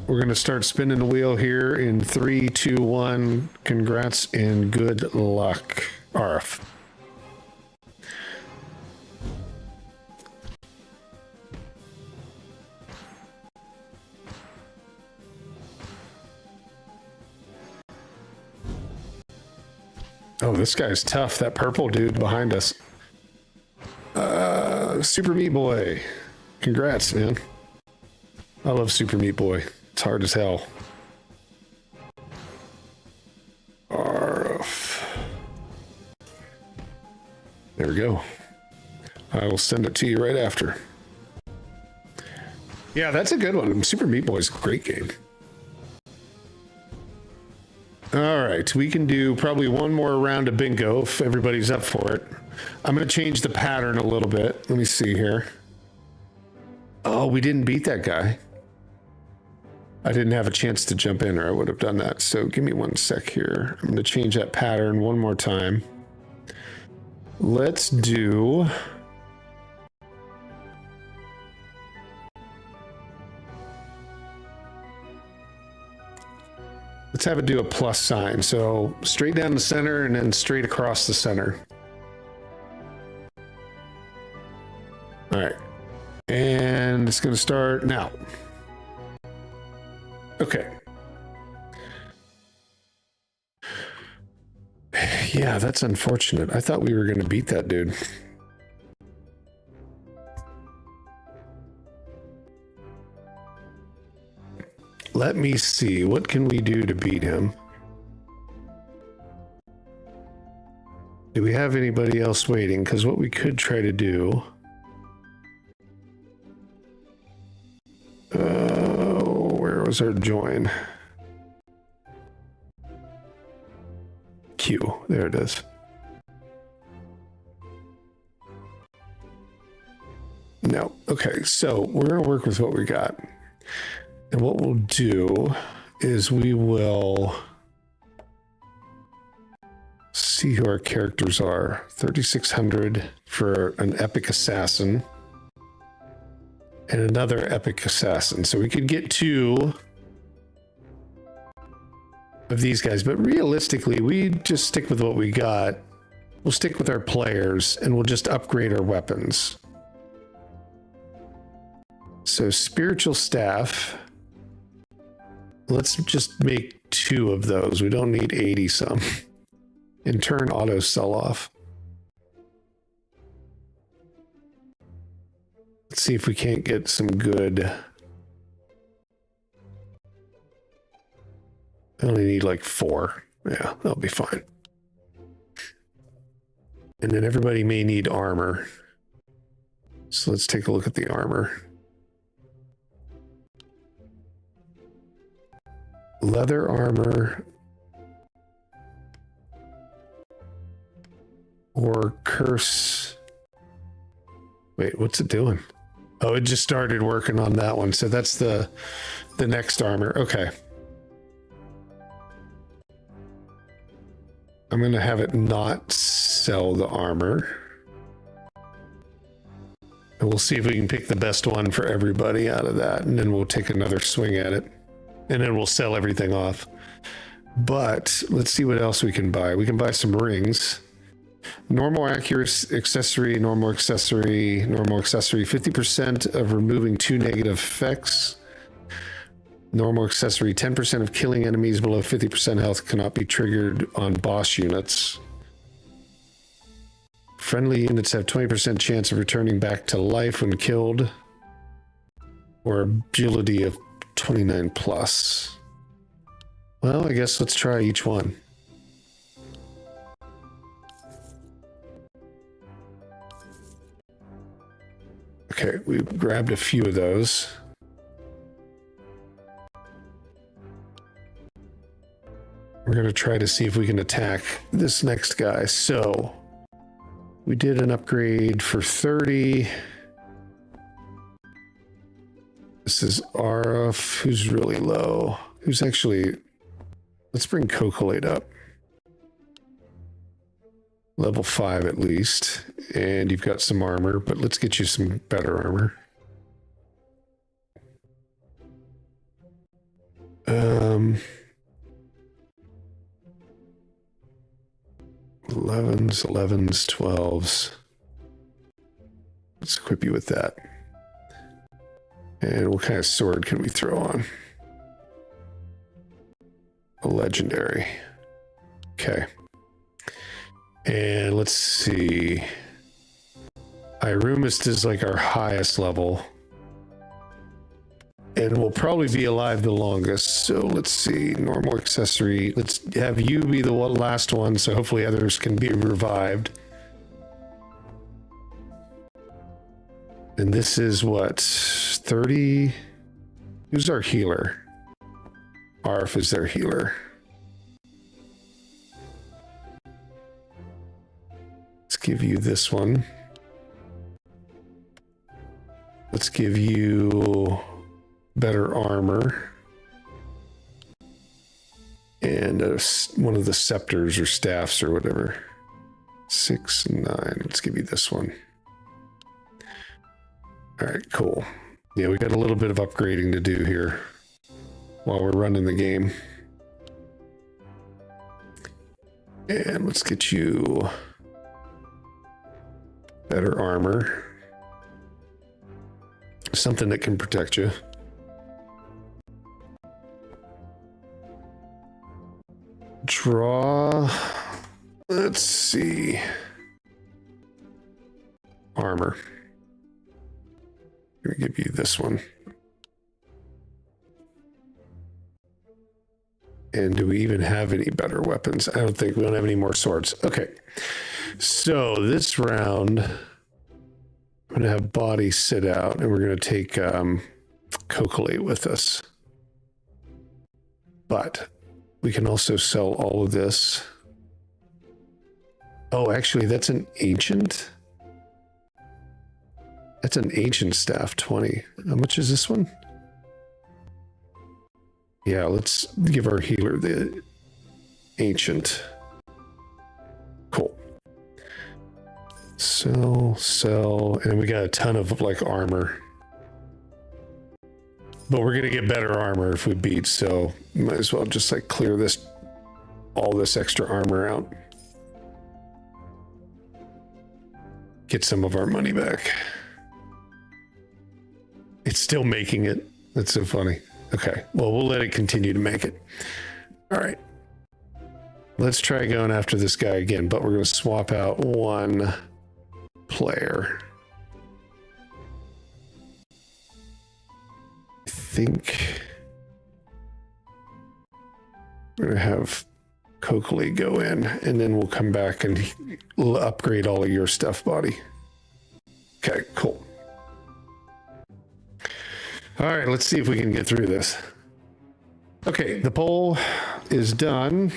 we're going to start spinning the wheel here in 3, 2, 1. Congrats and good luck, Arf. Oh, this guy's tough. That purple dude behind us. Super Meat Boy. Congrats, man. I love Super Meat Boy. It's hard as hell. All There we go. I will send it to you right after. Yeah, that's a good one. Super Meat Boy is a great game. All right, we can do probably one more round of bingo if everybody's up for it. I'm going to change the pattern a little bit. Let me see here. Oh, we didn't beat that guy. I didn't have a chance to jump in, or I would have done that. So give me 1 sec here. I'm going to change that pattern one more time. Let's do... Let's have it do a plus sign. So straight down the center and then straight across the center. All right. And it's going to start now. Okay. Yeah, that's unfortunate. I thought we were going to beat that dude. Let me see. What can we do to beat him? Do we have anybody else waiting? Because what we could try to do... where was our join? Q. There it is. No. Okay, so we're going to work with what we got. And what we'll do is we will see who our characters are. 3,600 for an epic assassin and another epic assassin. So we could get 2 of these guys, but realistically, we just stick with what we got. We'll stick with our players and we'll just upgrade our weapons. So spiritual staff. Let's just make 2 of those. We don't need 80 some. In turn, auto sell off. Let's see if we can't get some good. I only need like 4. Yeah, that'll be fine. And then everybody may need armor. So let's take a look at the armor. Leather armor or curse. Wait, what's it doing? Oh, it just started working on that one. So that's the next armor. Okay. I'm going to have it not sell the armor. And we'll see if we can pick the best one for everybody out of that. And then we'll take another swing at it. And then we'll sell everything off. But let's see what else we can buy. We can buy some rings. Normal accuracy accessory, normal accessory, normal accessory. 50% of removing 2 negative effects. Normal accessory. 10% of killing enemies below 50% health cannot be triggered on boss units. Friendly units have 20% chance of returning back to life when killed. Or agility of 29 plus. Well, I guess let's try each one. Okay, we grabbed a few of those. We're going to try to see if we can attack this next guy. So we did an upgrade for 30. This is Arif, who's really low. Who's actually... Let's bring Cocolate up. Level 5 at least. And you've got some armor, but let's get you some better armor. 11s, 11s, 12s. Let's equip you with that. And what kind of sword can we throw on? A legendary. Okay. And let's see. Irumist is like our highest level. And will probably be alive the longest. So let's see. Normal accessory. Let's have you be the last one, so hopefully others can be revived. And this is what, 30? Who's our healer? Arf is their healer. Let's give you this one. Let's give you better armor. And one of the scepters or staffs or whatever. 6 and 9. Let's give you this one. All right, cool. Yeah, we got a little bit of upgrading to do here while we're running the game. And let's get you better armor. Something that can protect you. Draw. Let's see. Armor. I'm gonna give you this one. And do we even have any better weapons? I don't think we don't have any more swords. Okay. So this round, I'm gonna have Body sit out, and we're gonna take Cocolate with us. But we can also sell all of this. Oh, actually, that's an ancient. That's an ancient staff, 20. How much is this one? Yeah, let's give our healer the ancient. Cool. Sell, and we got a ton of like armor. But we're gonna get better armor if we beat, so might as well just like clear this, all this extra armor out. Get some of our money back. It's still making it. That's so funny. Okay, well, we'll let it continue to make it. All right. Let's try going after this guy again, but we're going to swap out one player. I think we're going to have Coakley go in, and then we'll come back and we'll upgrade all of your stuff, Body. Okay, cool. All right, let's see if we can get through this. Okay, the poll is done.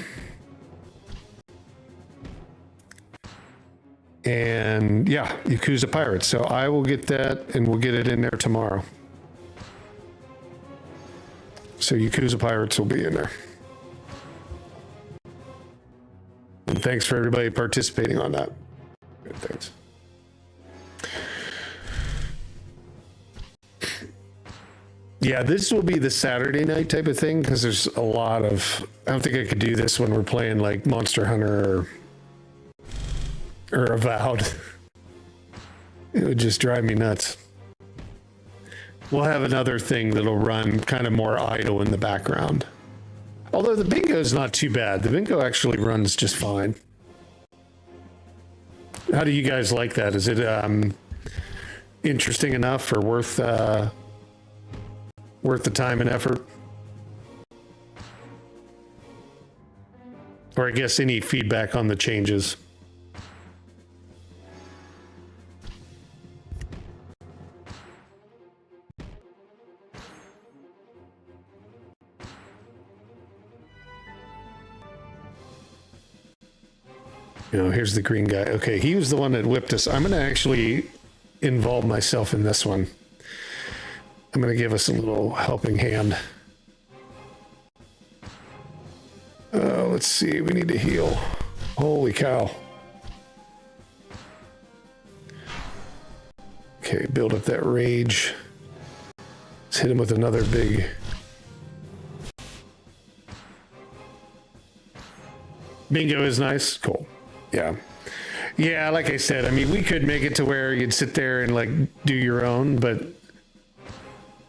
And yeah, Yakuza Pirates. So I will get that and we'll get it in there tomorrow. So Yakuza Pirates will be in there. And thanks for everybody participating on that. Good, thanks. Yeah, this will be the Saturday night type of thing because there's a lot of. I don't think I could do this when we're playing like Monster Hunter or Avowed. It would just drive me nuts. We'll have another thing that'll run kind of more idle in the background. Although the bingo is not too bad. The bingo actually runs just fine. How do you guys like that? Is it interesting enough or worth the time and effort? Or I guess any feedback on the changes? You know, here's the green guy. Okay, he was the one that whipped us. I'm going to actually involve myself in this one. I'm going to give us a little helping hand. Let's see. We need to heal. Holy cow. Okay, build up that rage. Let's hit him with another big... Bingo is nice. Cool. Yeah. Yeah, like I said, I mean, we could make it to where you'd sit there and like do your own, but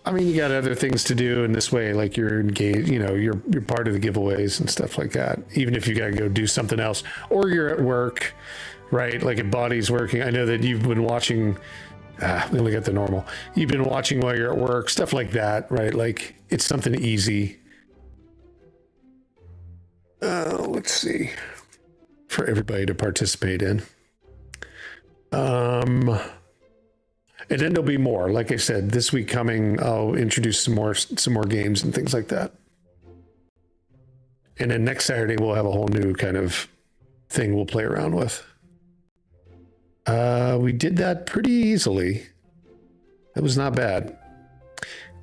I mean, you got other things to do in this way, like you're engaged, you know, you're part of the giveaways and stuff like that, even if you got to go do something else or you're at work, right? Like if Body's working. I know that you've been watching, we only got the normal. You've been watching while you're at work, stuff like that, right? Like it's something easy. Let's see. For everybody to participate in. And then there'll be more. Like I said, this week coming, I'll introduce some more games and things like that. And then next Saturday, we'll have a whole new kind of thing we'll play around with. We did that pretty easily. That was not bad.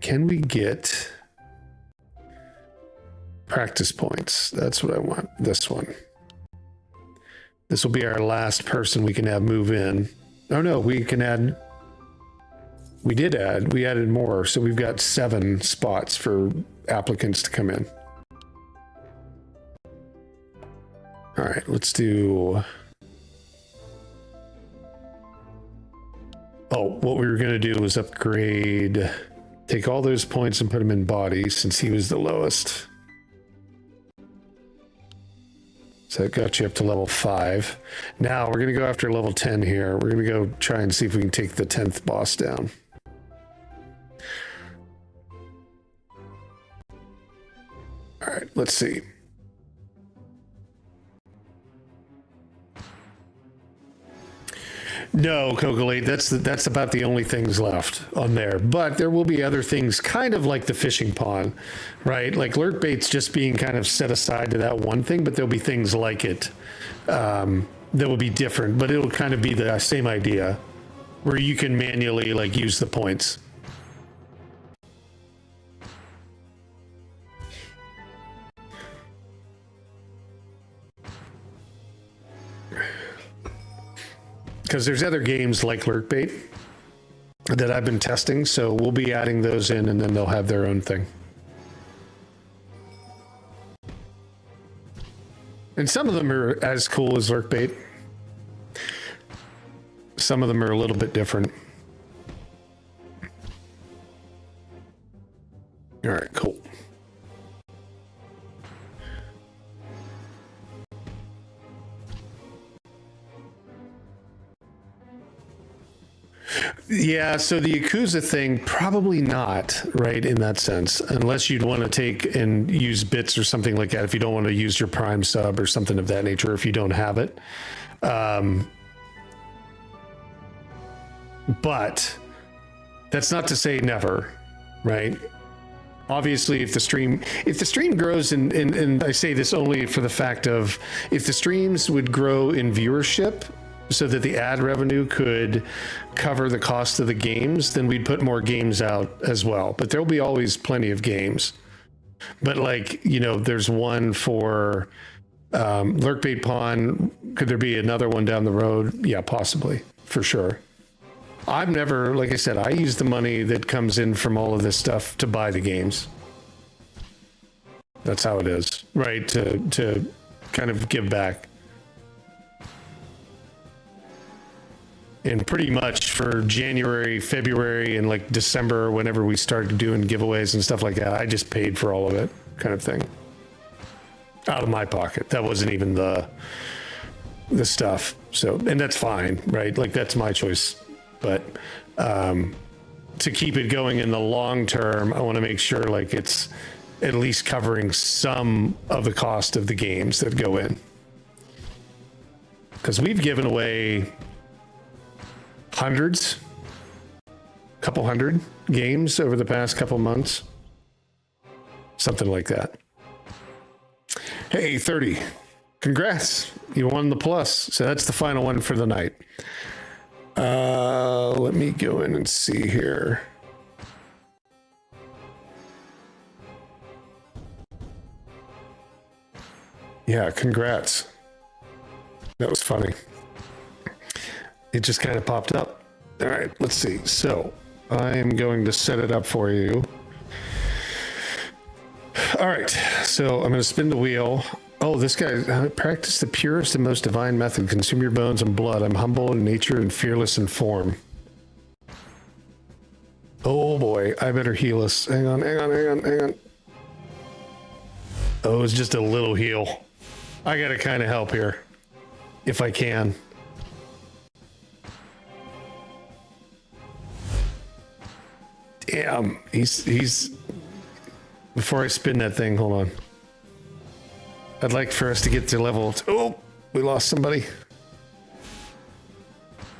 Can we get practice points? That's what I want. This one. This will be our last person we can have move in. Oh no, we can add. We added more. So we've got 7 spots for applicants to come in. All right, let's do. Oh, what we were going to do was upgrade, take all those points and put them in body since he was the lowest. So that got you up to level 5. Now we're going to go after level 10 here. We're going to go try and see if we can take the 10th boss down. All right, let's see. No, Cocolate, that's about the only things left on there. But there will be other things, kind of like the fishing pond, right? Like Lurkbait's just being kind of set aside to that one thing, but there'll be things like it that will be different, but it'll kind of be the same idea where you can manually like use the points. Because there's other games like Lurkbait that I've been testing, so we'll be adding those in and then they'll have their own thing. And some of them are as cool as Lurkbait. Some of them are a little bit different. All right, cool. Yeah, so the Yakuza thing, probably not, right, in that sense, unless you'd want to take and use bits or something like that, if you don't want to use your Prime sub or something of that nature, if you don't have it. But that's not to say never, right? Obviously, if the stream grows, and I say this only for the fact of, if the streams would grow in viewership, so that the ad revenue could cover the cost of the games, then we'd put more games out as well. But there'll be always plenty of games. But like, you know, there's one for Lurkbait Pond. Could there be another one down the road? Yeah, possibly, for sure. I've never, like I said, I use the money that comes in from all of this stuff to buy the games. That's how it is, right? To kind of give back. And pretty much for January, February, and like December, whenever we started doing giveaways and stuff like that, I just paid for all of it, kind of thing, out of my pocket. That wasn't even the stuff. So, and that's fine, right? Like that's my choice. But to keep it going in the long term, I want to make sure like it's at least covering some of the cost of the games that go in, because we've given away hundreds, couple hundred games over the past couple months, something like that. Hey, 30, congrats, you won the plus. So that's the final one for the night. Let me go in and see here. Yeah, congrats. That was funny. It just kind of popped up. All right, let's see. So I'm going to set it up for you. All right, so I'm going to spin the wheel. Oh, this guy, practice the purest and most divine method. Consume your bones and blood. I'm humble in nature and fearless in form. Oh boy, I better heal us. Hang on. Oh, it's just a little heal. I got to kind of help here, if I can. Damn, he's before I spin that thing, hold on. I'd like for us to get to level. Oh, we lost somebody.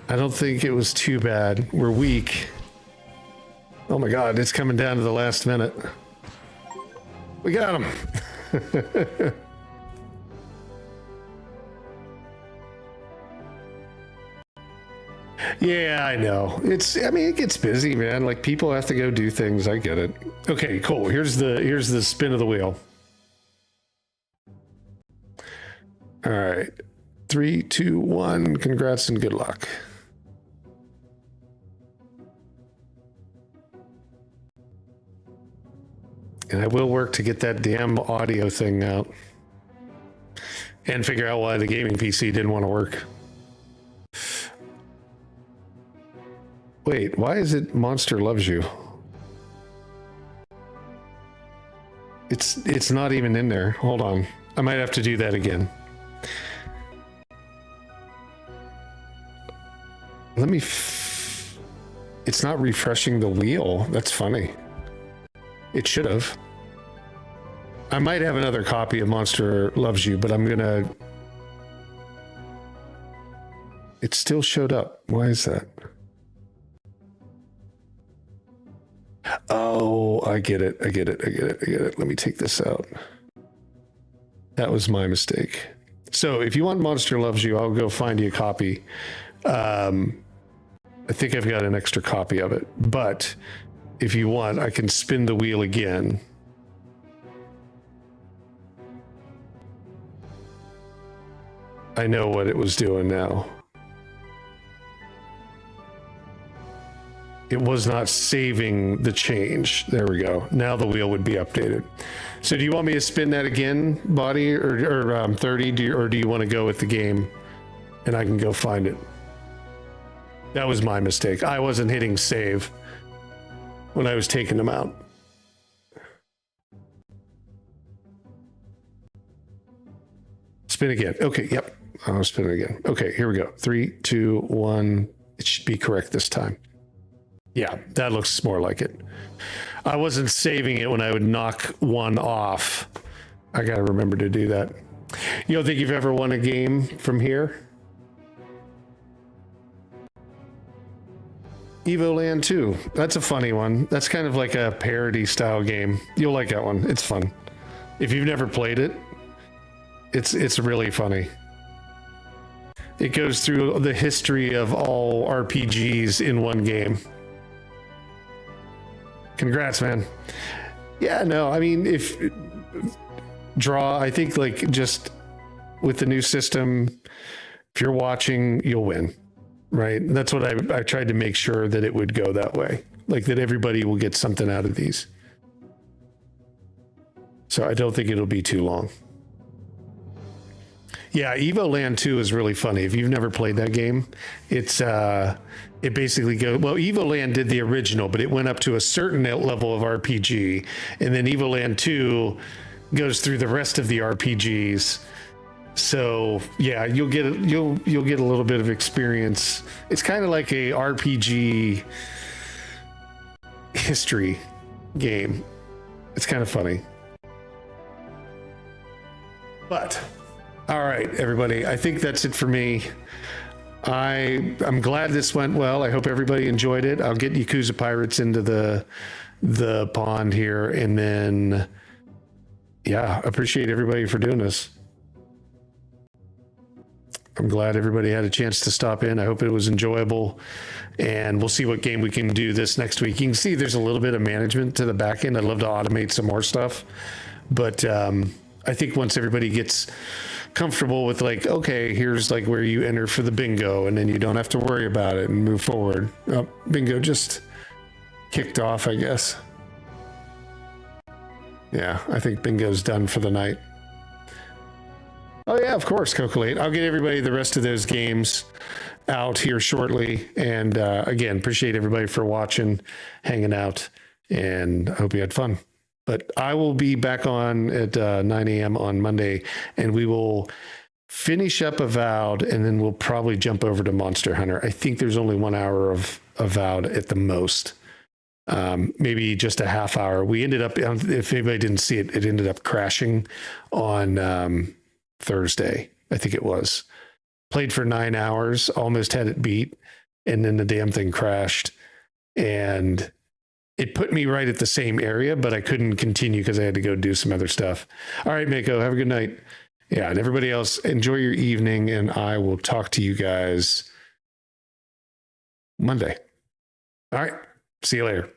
I don't think it was too bad. We're weak. Oh my God, it's coming down to the last minute. We got him. Yeah, I know. I mean, it gets busy, man. Like people have to go do things. I get it. Okay, cool. Here's the spin of the wheel. All right. 3, 2, 1. Congrats and good luck. And I will work to get that damn audio thing out. And figure out why the gaming PC didn't want to work. Wait, why is it Monster Loves You? It's not even in there. Hold on. I might have to do that again. Let me... It's not refreshing the wheel. That's funny. It should have. I might have another copy of Monster Loves You, but I'm gonna... It still showed up. Why is that? Oh, I get it. I get it. I get it. I get it. Let me take this out. That was my mistake. So if you want Monster Loves You, I'll go find you a copy. I think I've got an extra copy of it, but if you want, I can spin the wheel again. I know what it was doing now. It was not saving the change. There we go. Now the wheel would be updated. So do you want me to spin that again, Body, or 30, or do you want to go with the game and I can go find it? That was my mistake. I wasn't hitting save when I was taking them out. Spin again. Okay, yep. I'll spin it again. Okay, here we go. 3, 2, 1. It should be correct this time. Yeah, that looks more like it. I wasn't saving it when I would knock one off. I got to remember to do that. You don't think you've ever won a game from here? Evoland 2. That's a funny one. That's kind of like a parody style game. You'll like that one. It's fun. If you've never played it, it's really funny. It goes through the history of all RPGs in one game. Congrats, man. Yeah, no, I mean, I think like just with the new system, if you're watching, you'll win. Right. That's what I tried to make sure that it would go that way, like that everybody will get something out of these. So I don't think it'll be too long. Yeah, Evoland 2 is really funny. If you've never played that game, it basically goes, well, Evoland did the original, but it went up to a certain level of RPG, and then Evoland 2 goes through the rest of the RPGs. So yeah, you'll get a little bit of experience. It's kind of like a RPG history game. It's kind of funny. But all right, everybody, I think that's it for me. I'm glad this went well. I hope everybody enjoyed it. I'll get Yakuza Pirates into the pond here, and then yeah, appreciate everybody for doing this. I'm glad everybody had a chance to stop in. I hope it was enjoyable, and we'll see what game we can do this next week. You can see there's a little bit of management to the back end. I'd love to automate some more stuff, but I think once everybody gets comfortable with like, okay, here's like where you enter for the bingo, and then you don't have to worry about it and move forward. Oh, bingo just kicked off, I guess. Yeah, I think bingo's done for the night. Oh yeah, of course, Cocolate. I'll get everybody the rest of those games out here shortly. And again, appreciate everybody for watching, hanging out, and I hope you had fun. But I will be back on at 9 a.m. on Monday, and we will finish up Avowed, and then we'll probably jump over to Monster Hunter. I think there's only 1 hour of Avowed at the most. Maybe just a half hour. We ended up, if anybody didn't see it, it ended up crashing on Thursday, I think it was. played for 9 hours, almost had it beat, and then the damn thing crashed. And it put me right at the same area, but I couldn't continue because I had to go do some other stuff. All right, Mako, have a good night. Yeah, and everybody else, enjoy your evening, and I will talk to you guys Monday. All right, see you later.